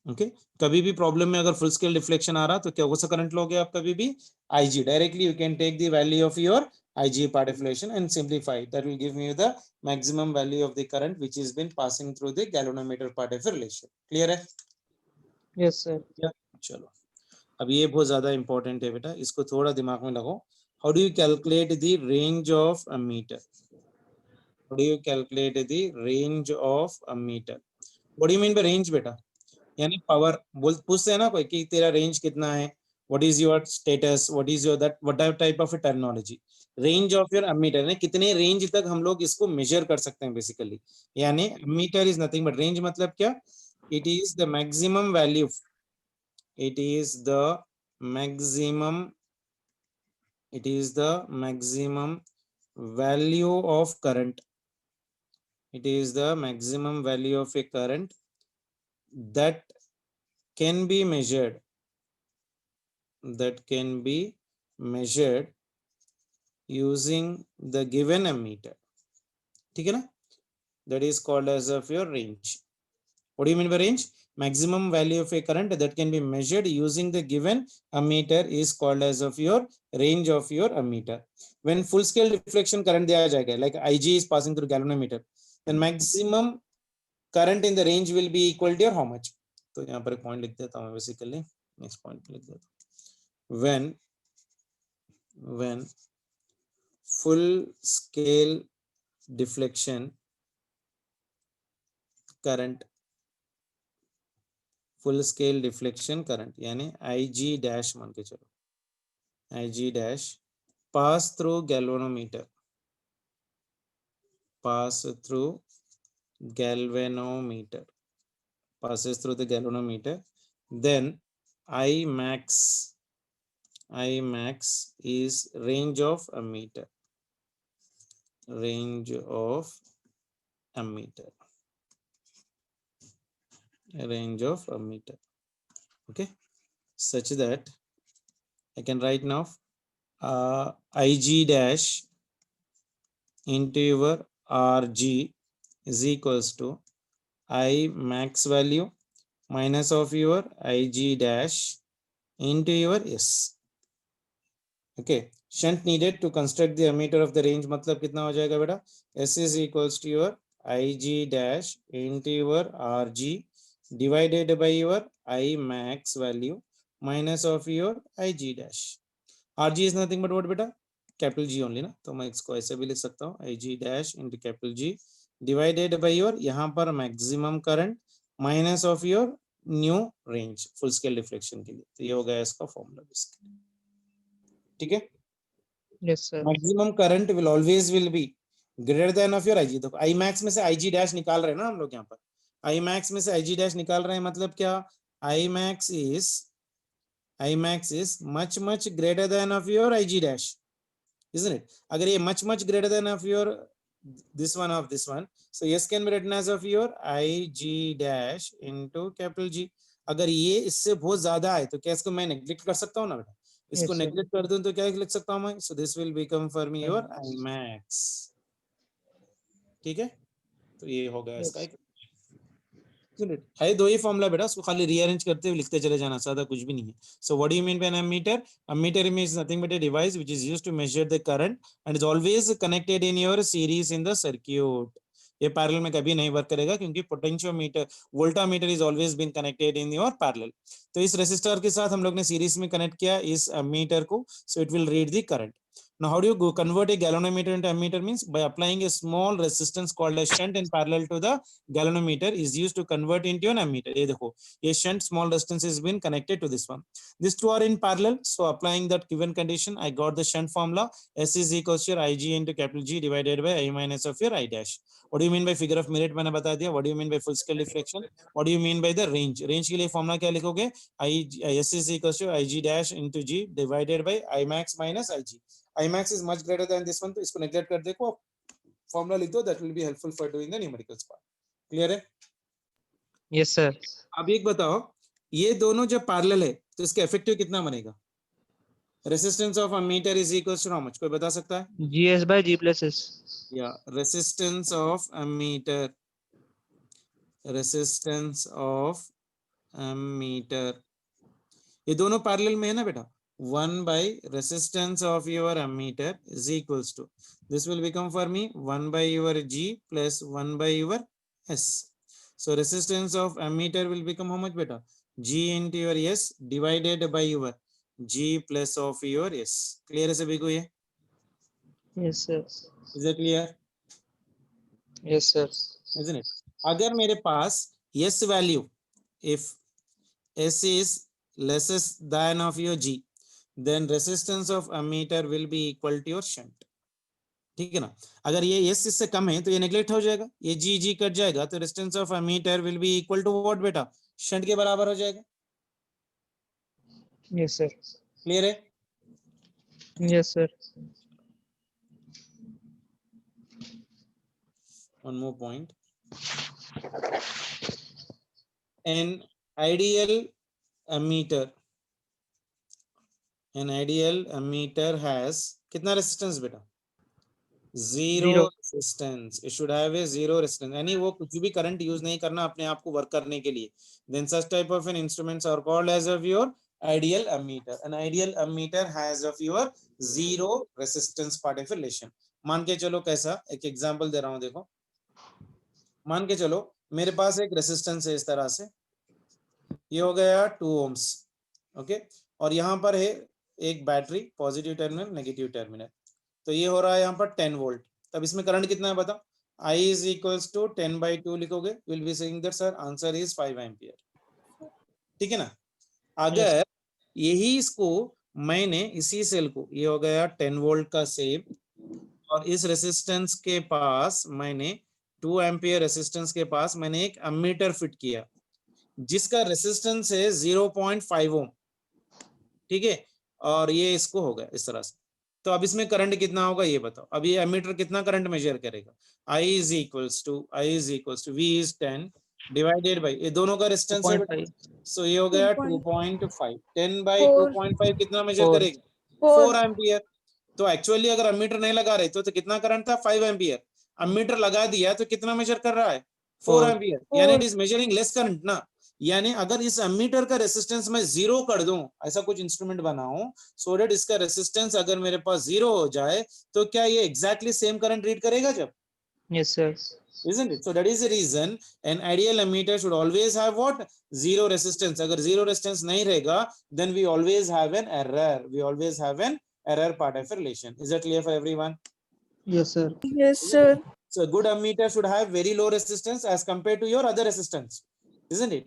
Okay कभी भी problem में अगर full scale deflection आ रहा तो क्या कौन सा current लोगे आप? कभी भी IG. Directly you can take the value of your IG part deflection and simplify. That will give you the maximum value of the current which has been passing through the galvanometer part of relation. Clear है? Yes, sir. चलो अब ये बहुत ज्यादा important है बेटा, इसको थोड़ा दिमाग में लगाओ. How do you calculate the range of a meter? How do you calculate the range of a meter? What do you mean by range बेटा? यानी पावर बोल पूछते हैं ना कोई कि तेरा रेंज कितना है, what is your status, what is your that what type of terminology. Range of your ammeter ने कितने रेंज तक हम लोग इसको मेजर कर सकते हैं बेसिकली. यानी ammeter is nothing but range मतलब क्या? It is the maximum value, it is the maximum value of current. It is the maximum value of a current that can be measured using the given ammeter. ठीक है ना? That is called as of your range. What do you mean by range? Maximum value of a current that can be measured using the given ammeter is called as of your range of your ammeter. When full scale deflection current दिया जाएगा, like IG is passing through galvanometer, then maximum current in the range will be equal to how much? तो यहाँ पर एक point लिख देता हूँ basically. Next point लिख देता हूँ. when full scale deflection current यानी IG dash मान के चलो, IG dash pass through galvanometer, passes through the galvanometer, then I max is range of ammeter. Okay, such that I can write now IG dash into your RG is equals to I max value minus of your IG dash into your S. Okay, shunt needed to construct the ammeter of the range मतलब कितना हो जाएगा बेटा? S is equals to your IG dash into your RG divided by your I max value minus of your IG dash. RG is nothing but what बेटा? Capital G only ना, तो मैं इसको ऐसे भी लिख सकता हूँ IG dash into capital G divided by your यहाँ पर maximum current minus of your new range full scale deflection के लिए, तो ये हो गया इसका फॉर्मूला इसके लिए, ठीक है? Yes, sir. Maximum current will always will be greater than of your IG. देखो आई मैक्स में से आईजी डैश निकाल रहे हैं ना हम लोग यहाँ पर, आई मैक्स में से आईजी डैश निकाल रहे हैं मतलब क्या, I max is much greater than of your IG dash, isn't it? अगर ये much greater than of your this one, so yes can be written as of your IG dash into capital G। अगर ये इससे बहुत ज्यादा है तो क्या इसको मैं नेग्लेक्ट कर सकता हूँ ना बेटा, इसको Yes, sir. नेग्लेक्ट कर दूं तो क्या लिख सकता हूँ मैं, so this will become for me your I max, ठीक है? तो ये हो गया इसका एक है, दो ही फॉर्मूला बेटा, उसको खाली रीअरेंज करते हुए लिखते चले जाना, ज्यादा कुछ भी नहीं है। So what do you mean by an ammeter? Ammeter means nothing but a device which is used to measure the current and is always connected in your series in the circuit. ये parallel में कभी नहीं work करेगा क्योंकि potentiometer voltmeter is always been connected in your parallel. तो इस resistor के साथ हम लोग ने सीरीज में कनेक्ट किया इस एमीटर को, सो it will read the current. Now, how do you convert a galvanometer into ammeter? Means by applying a small resistance called a shunt in parallel to the galvanometer is used to convert into an ammeter. ये देखो, ये shunt small resistance has been connected to this one. These two are in parallel. So applying that given condition, I got the shunt formula. S is equals to your IG into capital G divided by I minus of your I dash. What do you mean by figure of merit? मैंने बता दिया. What do you mean by full scale deflection? What do you mean by the range? Range के लिए formula क्या लिखोगे? S is equals to IG dash into G divided by I max minus IG. I max is much greater than this one, तो इसको neglect कर देखो, formula लिख दो, that will be helpful for doing the numericals part. Clear है? Yes, sir. अब एक बताओ, ये दोनों जब पैरेलल है तो इसका इफेक्टिव कितना बनेगा? Resistance of ammeter is equals to how much? कोई बता सकता है? GS by G plus S. या रेजिस्टेंस ऑफ एमीटर, ये दोनों पैरेलल में है ना बेटा, 1 by resistance of your ammeter is equals to, this will become for me 1 by your G plus 1 by your S. So resistance of ammeter will become how much beta? G into your S divided by your G plus of your S. Clear है सभी को ये? Yes, sir. Is that clear? Yes, sir. Isn't it? अगर मेरे पास S value, if S is less than of your G, then resistance of ammeter will be equal to your shunt, ठीक है ना? अगर ये S इससे कम है तो ये नेग्लेक्ट हो जाएगा, ये G कट जाएगा, तो resistance of ammeter will be equal to what बेटा? शंट के बराबर हो जाएगा। Yes, sir. क्लियर है? Yes, sir. One more point. An ideal ammeter has कितना रेजिस्टेंस बेटा? Zero resistance. It should have a zero resistance. यानी वो कुछ भी करंट यूज नहीं करना अपने आप को वर्क करने के लिए. Then such type of an instruments are called as of your ideal ammeter. An ideal ammeter has of your zero resistance part of relation. मान के चलो कैसा, एक एग्जांपल दे रहा हूं, देखो मान के चलो मेरे पास एक रेसिस्टेंस है इस तरह से, ये हो गया 2 ohms, ओके, और यहाँ पर है एक battery, positive terminal negative terminal, तो ये हो रहा है यहाँ पर 10 वोल्ट। तब इसमें करंट कितना है बताओ? I is equals to 10/2 लिखोगे, will be saying that sir answer is 5 ampere, ठीक है ना? अगर यही इसको मैंने इसी सेल को, ये हो गया 10 वोल्ट का सेव, और इस रेसिस्टेंस के पास मैंने 2 एम्पियर रेसिस्टेंस के पास मैंने एक एमीटर फिट किया जिसका रेसिस्टेंस है 0.5 ओम, ठीक है, और ये इसको होगा इस तरह से, तो अब इसमें करंट कितना होगा ये बताओ? अब ये एमीटर कितना करंट मेजर करेगा? I is equals to V is 10 divided by, ये दोनों का रेजिस्टेंस है, 2.5. सो ये हो गया 2.5, 10 by 2.5 कितना मेजर 4. करेगा? 4 एम्पियर। तो एक्चुअली अगर अमीटर नहीं लगा रहे तो कितना करंट था 5 एम्पियर, अमीटर लगा दिया तो कितना मेजर कर रहा है 4 एम्पियर, यानी it is measuring less current ना। यानी अगर इस अमीटर का रेसिस्टेंस मैं 0 कर दूं, ऐसा कुछ इंस्ट्रूमेंट बनाऊं सो दैट इसका रेसिस्टेंस अगर मेरे पास 0 हो जाए तो क्या ये एग्जैक्टली सेम करंट रीड करेगा जब? Yes, sir. Isn't it? So that is the reason an ideal ammeter should always have what? Zero resistance. अगर zero resistance नहीं रहेगा then we always have an error. We always have an error part of relation. Is that clear for everyone? Yes, sir. Yes, sir. So a good ammeter should have very low resistance as compared to your other resistance, isn't it?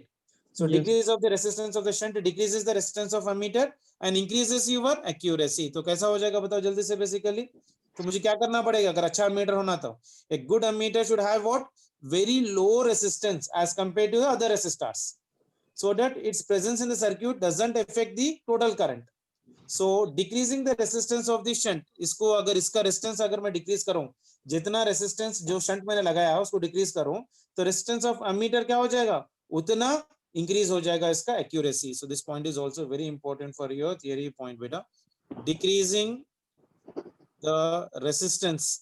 So Yes. decrease of the resistance of the shunt decreases the resistance of ammeter and increases your accuracy. तो कैसा हो जाएगा बताओ जल्दी से basically? तो मुझे क्या करना पड़ेगा अगर अच्छा ammeter होना तो? A good ammeter should have what? Very low resistance as compared to the other resistors, so that its presence in the circuit doesn't affect the total current. So decreasing the resistance of the shunt, इसको अगर इसका resistance अगर मैं decrease करूं, जितना resistance जो shunt मैंने लगाया है उसको decrease करूं, तो resistance of ammeter क्या हो जाएगा? उतना increase हो जाएगा इसका accuracy. So this point is also very important for your theory point, बेटा. Decreasing the resistance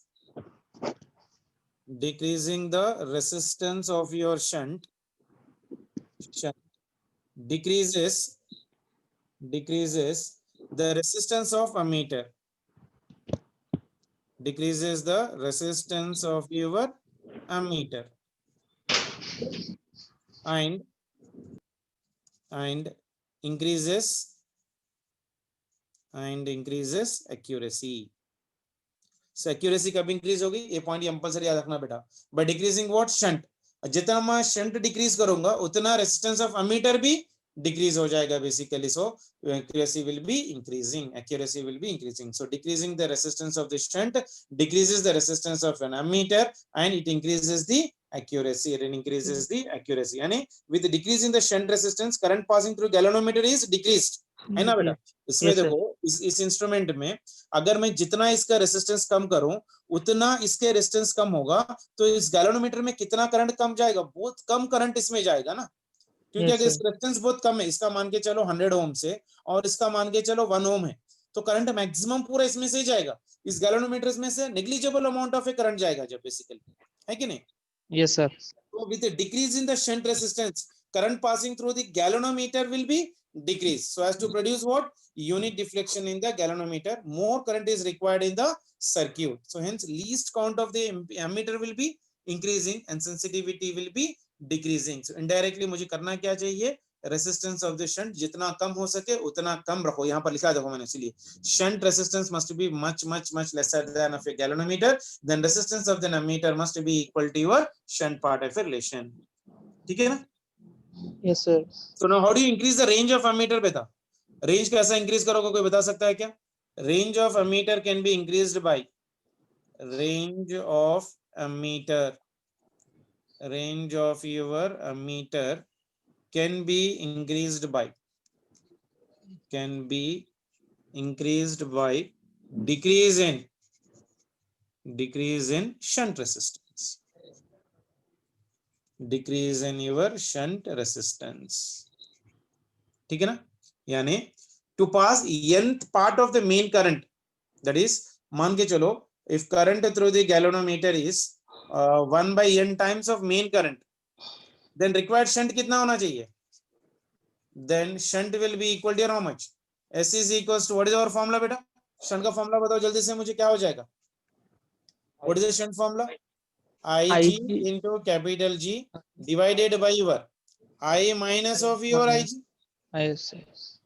of your shunt decreases the resistance of ammeter, decreases the resistance of your ammeter and increases accuracy. So accuracy कब increase होगी? ये point compulsory याद रखना बेटा. By decreasing what? Shunt. जितना मैं shunt decrease करूंगा उतना resistance of ammeter भी decrease हो जाएगा basically. So accuracy will be increasing. So decreasing the resistance of the shunt decreases the resistance of an ammeter and it increases the accuracy. यानी with the decrease in the shunt resistance, current passing through galvanometer is decreased. है ना बेटा? इसमें Yes, sir. देखो इस instrument में अगर मैं जितना इसका रेसिस्टेंस कम करूं उतना इसके रेसिस्टेंस कम होगा, तो इस गैल्वेनोमीटर में कितना करंट कम जाएगा? बहुत कम करंट इसमें जाएगा ना, क्योंकि Yes, अगर sir. इसका रेसिस्टेंस बहुत कम है, इसका मान के चलो 100 ओम से और इसका मान के चलो 1 ओम है, तो करंट मैक्सिमम पूरा इसमें से ही जाएगा. इस गैल्वेनोमीटर में से negligible amount of A current जाएगा जब बेसिकली, है कि नहीं? Yes, sir. So with a decrease in the shunt resistance, current passing through the galvanometer will be decreased. So as to produce what? Unit deflection in the galvanometer, more current is required in the circuit. So hence least count of the ammeter will be increasing and sensitivity will be decreasing. So indirectly मुझे करना क्या चाहिए? Resistance of the shunt जितना कम हो सके उतना कम रखो. यहाँ पर लिखा देखो मैंने, इसलिए shunt resistance must be much lesser than of a galvanometer. Then resistance of the ammeter must be equal to your shunt part of a relation. ठीक है ना? Yes, sir. So now how do you increase the range of ammeter बेटा? Range कैसा increase करोगे, कोई बता सकता है क्या? Range of ammeter can be increased by range of ammeter. Range of your ammeter can be increased by decrease in shunt resistance. Decrease in your shunt resistance. ठीक है ना? यानी to pass nth part of the main current, that is मान के चलो if current through the galvanometer is 1 by n times of main current, then required shunt कितना होना चाहिए? Then shunt will be equal to how much? S is equals to, what is our formula बेटा? shunt का formula बताओ जल्दी से मुझे, क्या हो जाएगा? What is the shunt formula? IG into capital G divided by your I minus of your IG. Yes, sir.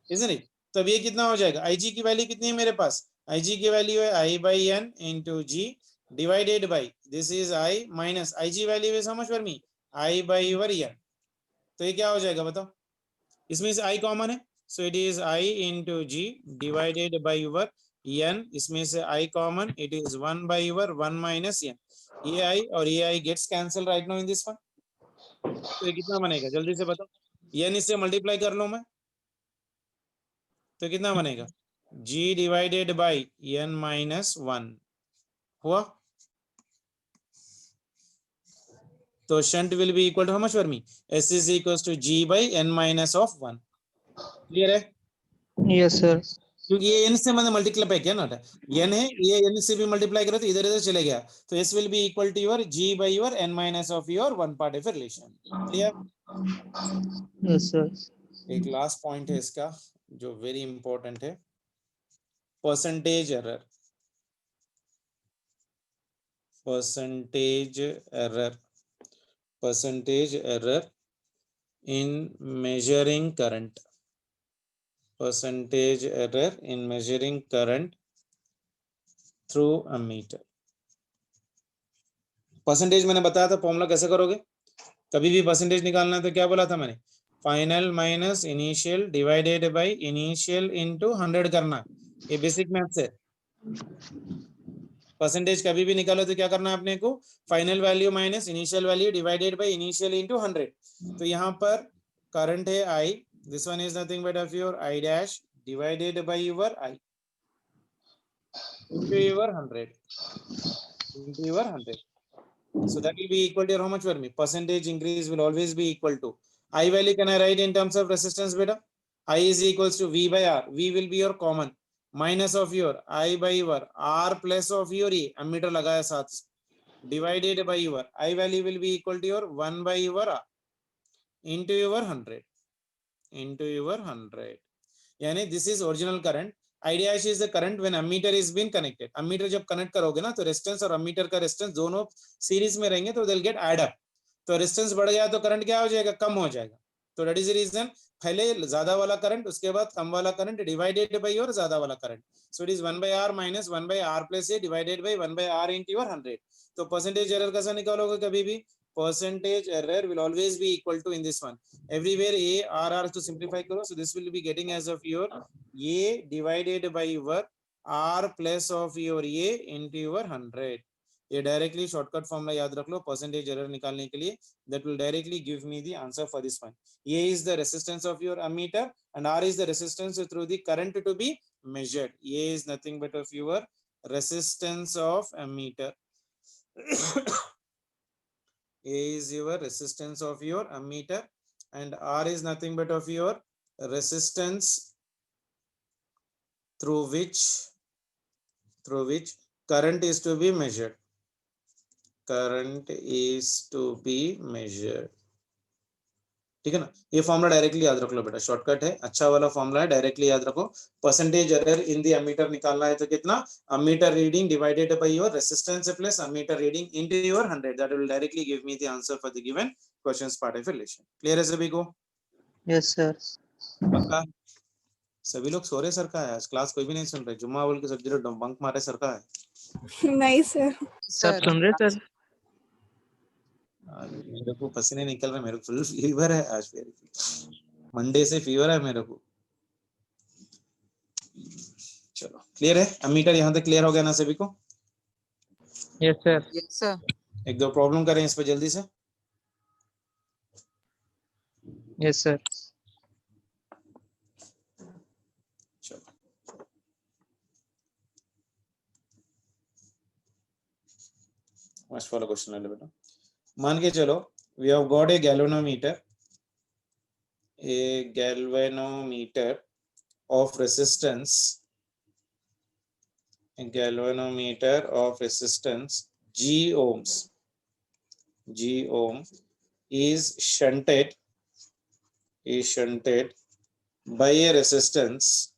Isn't it? तब ये कितना हो जाएगा? IG की वैल्यू कितनी है मेरे पास? IG की वैल्यू है I by N into G divided by, this is I minus IG value is how much for me? I by your N. तो ये क्या हो जाएगा बताओ? इसमें से I कॉमन है, so it is I into G divided by your N. इसमें से I common, it is 1 by your 1 minus N. ये I और ये I gets cancelled right now in this one. तो ये कितना बनेगा जल्दी से बताओ? N इससे मल्टीप्लाई कर लो मैं, तो कितना बनेगा? G divided by N minus 1 हुआ. तो shunt will be equal to how much for me? S is equals to G by N minus of 1. Clear है? Yes, sir. क्योंकि ये n से मैंने मल्टीप्लाई किया ना, n है, ये n से भी मल्टीप्लाई करो तो इधर इधर चले गया, तो s will be equal to your g by your n minus of your one part of relation. Clear? Yes, sir. एक लास्ट पॉइंट है इसका जो वेरी इंपॉर्टेंट है, percentage error. percentage error in measuring current. Percentage error in measuring current through ammeter. Percentage मैंने बताया था formula कैसे करोगे, कभी भी परसेंटेज निकालना है तो क्या बोला था मैंने, final minus initial divided by initial into 100 करना. ये बेसिक मैथ्स है. परसेंटेज कभी भी निकालो तो क्या करना है अपने को, final value minus initial value divided by initial into 100. तो यहाँ पर करंट है I, this one is nothing but of your I dash divided by your I into your 100 into your 100. So that will be equal to how much for me, percentage increase will always be equal to I value. Can I write in terms of resistance beta? I is equals to V by R. V will be your common minus of your I by your R plus of your E, ammeter लगाया साथ, divided by your I value will be equal to your 1 by your R into your 100 into your 100. यानी this is original current. I dash is the current when ammeter is been connected. ammeter जब connect करोगे ना तो resistance और ammeter का resistance दोनों series में रहेंगे तो they'll get add up. तो रेजिस्टेंस बढ़ गया तो करंट क्या हो जाएगा, कम हो जाएगा. तो दैट इज द रीजन, पहले ज्यादा वाला करंट उसके बाद कम वाला करंट डिवाइडेड बाय और ज्यादा वाला current. So it is 1 by R minus 1 by R plus A divided by 1 by R into your 100. तो परसेंटेज एरर कैसा निकालोगे, कभी भी percentage error will always be equal to in this one everywhere A R to simplify करो. So this will be getting as of your A divided by your R plus of your A into your 100. ये directly shortcut formula याद रख लो percentage error निकालने के लिए. That will directly give me the answer for this one. A is the resistance of your ammeter and R is the resistance through the current to be measured. A is nothing but of your resistance of ammeter. A is your resistance of your ammeter and R is nothing but of your resistance through which current is to be measured. Current is to be measured. ठीक है ना. ये formula directly याद रख लो बेटा, shortcut है, अच्छा वाला फॉर्मूला है, डायरेक्टली याद रखो. Percentage error in the ammeter निकालना है तो कितना, ammeter reading divided by your resistance plus ammeter reading into your 100. That will directly give me the answer for the given questions part of relation. Clear है सभी को? Yes, sir. पक्का? सभी लोग सो रहे सर का है आज, क्लास कोई भी नहीं सुन रहे, जुम्मा बोल के सब लोग बंक मारे सर का है. नहीं सर. सब सुन रहे सर? मेरे को पसीने निकल रहे, मेरे को फुल फीवर है आज, मंडे से फीवर है मेरे को. चलो क्लियर है, अमीटर यहाँ तक क्लियर हो गया ना सभी को? Yes, sir. Yes sir. एक दो प्रॉब्लम करें इस पे जल्दी से. Yes, sir. चलो फर्स्ट वाला क्वेश्चन ले बेटा. मान के चलो we have got a galvanometer of resistance, a galvanometer of resistance G ohms is shunted by a resistance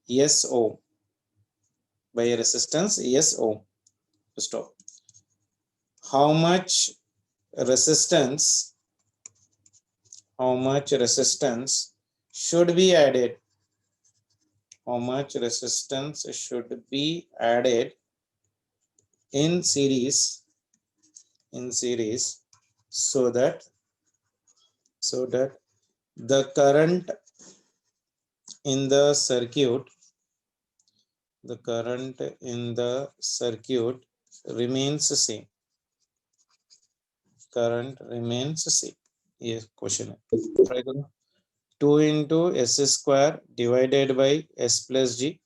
S ohm, by a resistance S ohm. Stop. How much resistance should be added? How much resistance should be added in series so that the current in the circuit remains the same. Current remains the same. ये question है. Try करो. 2 into S square divided by S plus G.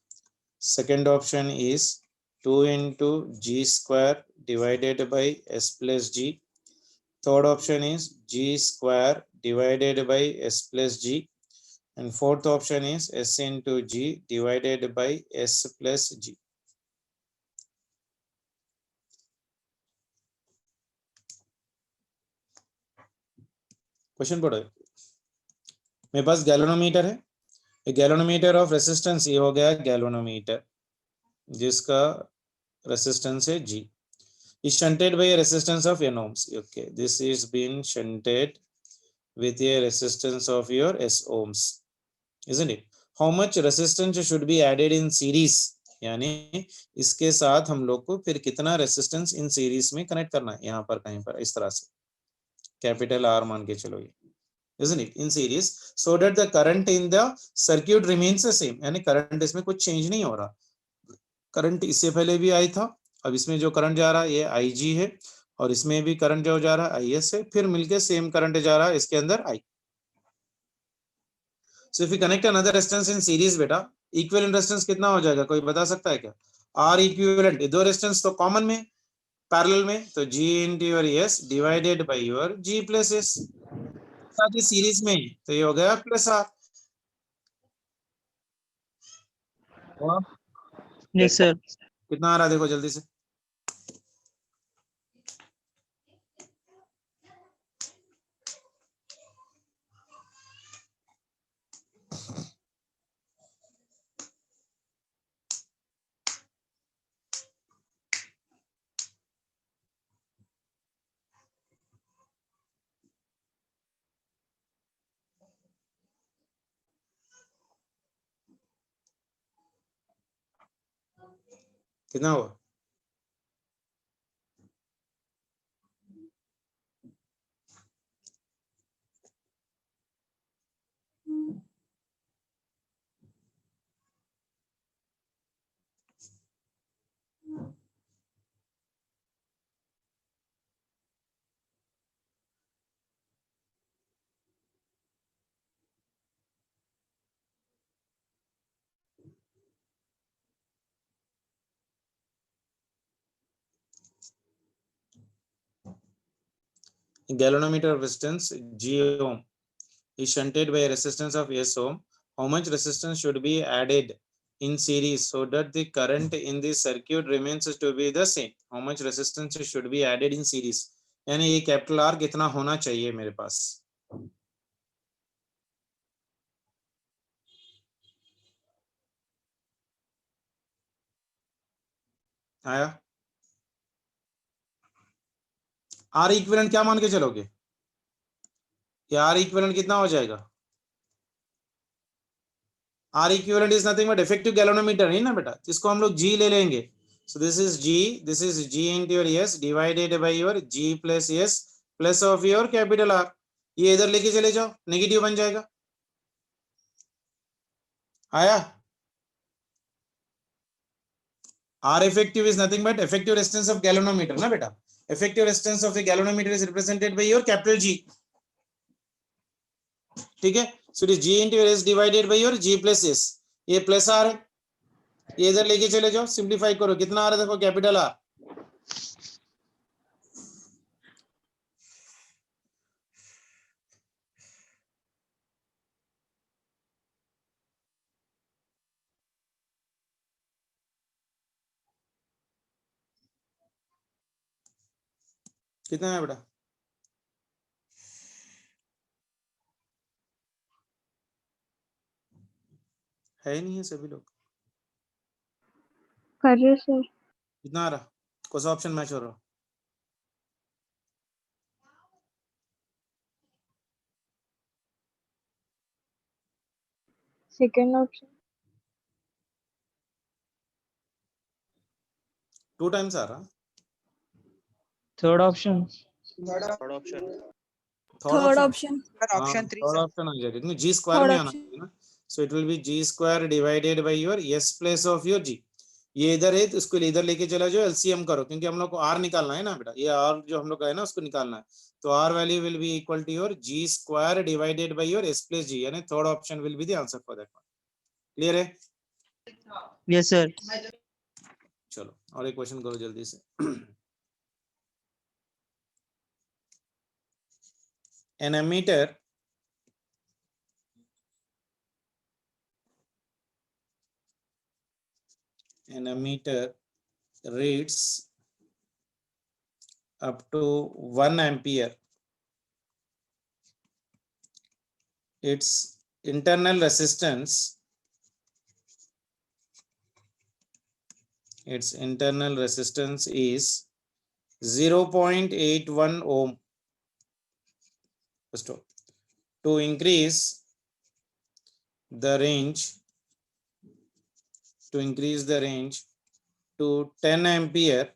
Second option is 2 into G square divided by S plus G. Third option is G square divided by S plus G. and fourth option is S into G divided by S plus G. Question पढ़ो। मेरे पास galvanometer है, galvanometer of resistance ये हो गया galvanometer जिसका resistance है G is shunted by a resistance of n ohms. Okay, this is being shunted with a resistance of your S ohms, isn't it? How much resistance should be added in series? यानी इसके साथ हम लोग को फिर कितना resistance in series में connect करना है, यहाँ पर कहीं पर इस तरह से कैपिटल R मान के चलो ये, isn't it? In series so that the current in the circuit remains the same. यानी करंट इसमें कुछ चेंज नहीं हो रहा, करंट इससे पहले भी आई था, अब इसमें जो करंट जा रहा है ये IG है और इसमें भी करंट जो जा रहा है IS है, फिर मिलके सेम करंट जा रहा है इसके अंदर I. So if you connect another resistance in series बेटा, इक्विवेलेंट रेजिस्टेंस कितना हो जाएगा, कोई बता सकता है क्या? R इक्विवेलेंट, दो रेजिस्टेंस तो कॉमन में पैरेलल में, तो G into your S divided by your G plus S, साथ ही सीरीज में तो ये हो गया प्लस R. Yes, sir. कितना आ रहा है देखो जल्दी से, कितना हुआ? Galvanometer resistance G ohm is shunted by a resistance of S ohm. How much resistance should be added in series so that the current in the circuit remains to be the same? How much resistance should be added in series? यानी ये capital R कितना होना चाहिए मेरे पास? आया? R equivalent क्या मान के चलोगे? ये R इक्विवेलेंट कितना हो जाएगा? R equivalent is nothing but effective galvanometer है ना बेटा, इसको हम लोग G ले लेंगे. So this is G into your S divided by your G plus S plus of your capital R. ये इधर लेके चले जाओ, नेगेटिव बन जाएगा. आया? R effective is nothing but effective resistance of galvanometer ना बेटा. Effective resistance of the galvanometer is represented by your capital G. ठीक है? So it is G into your S divided by your G plus S. ये plus R है, ये इधर लेके चले जाओ, सिंप्लीफाई करो, कितना आ रहा है देखो कैपिटल R. कितना है बेटा? है नहीं है सभी लोग, कर रहे सर. कितना आ रहा, कौन सा ऑप्शन मैच हो रहा? Second option. 2 टाइम्स आ रहा. Third option. Third option third option. Option 3 third option आ जाएगा क्योंकि जी स्क्वायर Third में आना option. चाहिए ना. So it will be G square divided by your S plus of your G. ये इधर है तो इसको इधर लेके चला जाओ, एलसीएम करो क्योंकि हम लोग को आर निकालना है ना बेटा, ये आर जो हम लोग का है ना उसको निकालना है. तो R value will be equal to your G square divided by your S plus G, यानी third option will be the answer for that one. Clear है? Yes, sir. चलो और एक क्वेश्चन करो जल्दी से. An ammeter an ammeter reads up to 1 ampere, its internal resistance is 0.81 ohm. First of all, to increase the range to 10 ampere,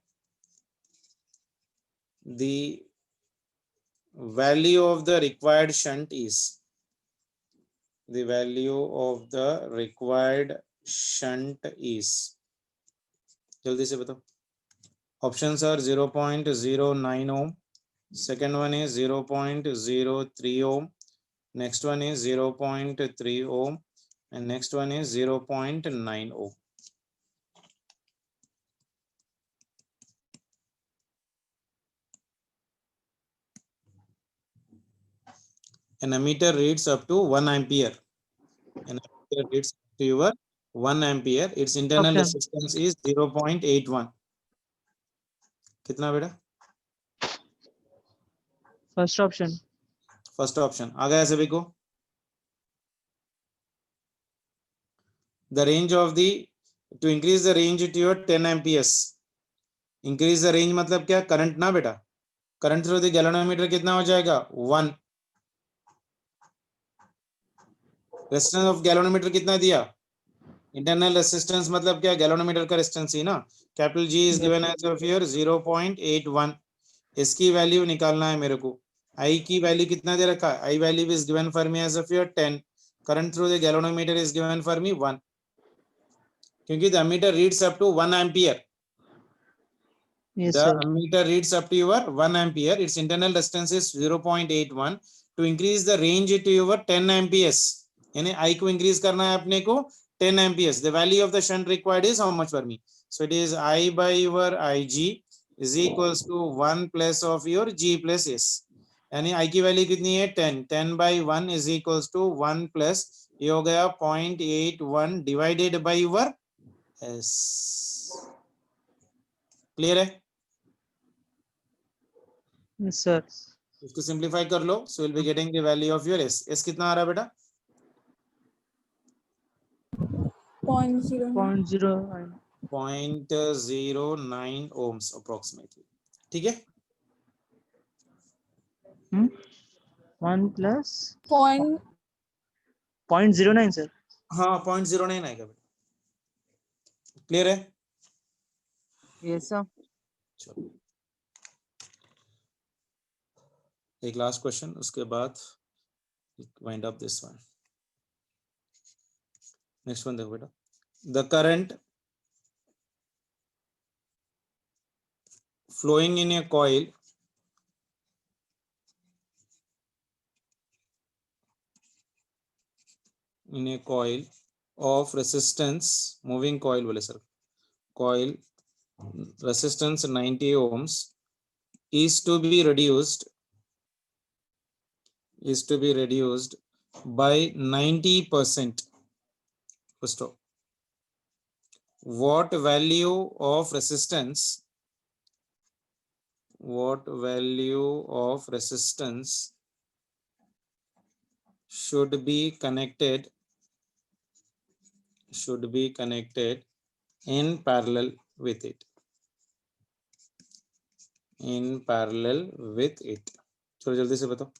the value of the required shunt is जल्दी से बताओ. Options are 0.09 ohm, second one is 0.03 ohm, next one is 0.3 ohm, and next one is 0.9 ohm. An ammeter reads up to 1 ampere. An ammeter reads up to your 1 ampere. Its internal Option. resistance is 0.81. कितना बेटा? First option. First option. आ गया सभी को? The range of the, to increase the range to your 10 amperes. Increase the range मतलब क्या? Current ना बेटा. Current through the galvanometer कितना हो जाएगा? 1. Resistance of galvanometer कितना दिया? Internal resistance मतलब क्या? Galvanometer का resistance ही ना. Capital G is given as of here 0.81. इसकी वैल्यू निकालना है मेरे को. I की वैल्यू कितना दे रखा है? I value is given for me as of here 10. Current through the galvanometer is given for me 1. क्योंकि the ammeter reads up to 1 ampere. Yes, The sir. ammeter reads up to your 1 ampere. Its internal resistance is 0.81. To increase the range to your 10 amperes, यानी I को increase करना है अपने को 10 amperes. The value of the shunt required is how much for me? So it is I by your Ig is equals to 1 plus of your G plus S. यानी I की value कितनी है? 10. 10 by 1 is equals to 1 plus ये हो गया 0.81 divided by your S. Clear है? Yes, sir. इसको simplify कर लो. So you'll be getting the value of your S. S कितना आ रहा है बेटा? 0.09. 0.09 ohms approximately. ठीक है? 1 plus Point 0.09, sir. हाँ 0.09 आएगा बेटा. क्लियर है? Yes, sir. चलो एक लास्ट क्वेश्चन, उसके बाद wind up this one. Next one देखो बेटा. The current flowing in a coil of resistance, moving coil बोले sir, coil resistance 90 ohms is to be reduced by 90%. First of all, what value of resistance should be connected in parallel with it. चलो जल्दी से बताओ.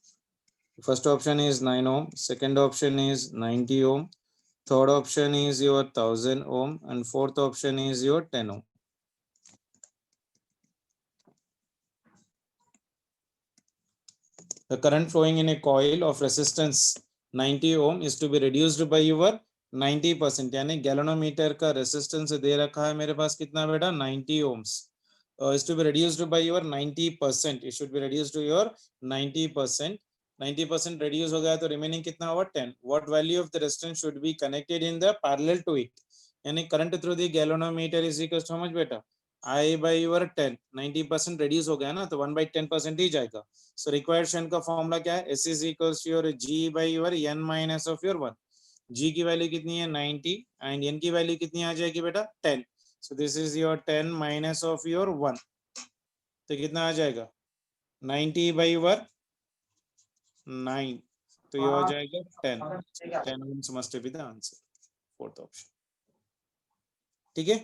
First option is 9 ohm, second option is 90 ohm, third option is your 1000 ohm, and fourth option is your 10 ohm. The current flowing in a coil of resistance 90 ohm is to be reduced by your 90%. यानी galvanometer का resistance दे रखा है मेरे पास कितना बेटा? 90 ohms. Is to be reduced by your 90%. It should be reduced to your 90%. 90% reduce हो गया तो remaining कितना होगा? 10. What value of the resistance should be connected in the parallel to it? यानी current through the galvanometer is equals to how much बेटा? I by your 10. 90% reduce हो गया ना, तो 1 by 10% ही जाएगा. So required shunt का फॉर्मूला क्या है? S is equals to your G by your N minus of your 1. G की वैल्यू कितनी है? 90 and N की वैल्यू कितनी आ जाएगी बेटा? 10. So this is your 10 minus of your 1. तो कितना आ जाएगा 90 by 1 9. तो ये हो जाएगा 10. 10 ohms must be the answer. Fourth option. ठीक है.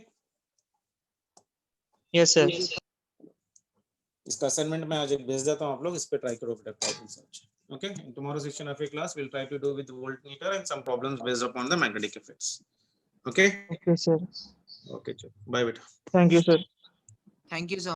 Yes, sir. इसका असाइनमेंट मैं आज भेज देता हूँ, आप लोग इस पे ट्राई करो बेटा problem solve. Okay, in tomorrow section of a class we'll try to do with voltmeter and some problems based upon the magnetic effects. Okay. Okay, sir. Okay, bye beta. Thank you, sir. Thank you, sir.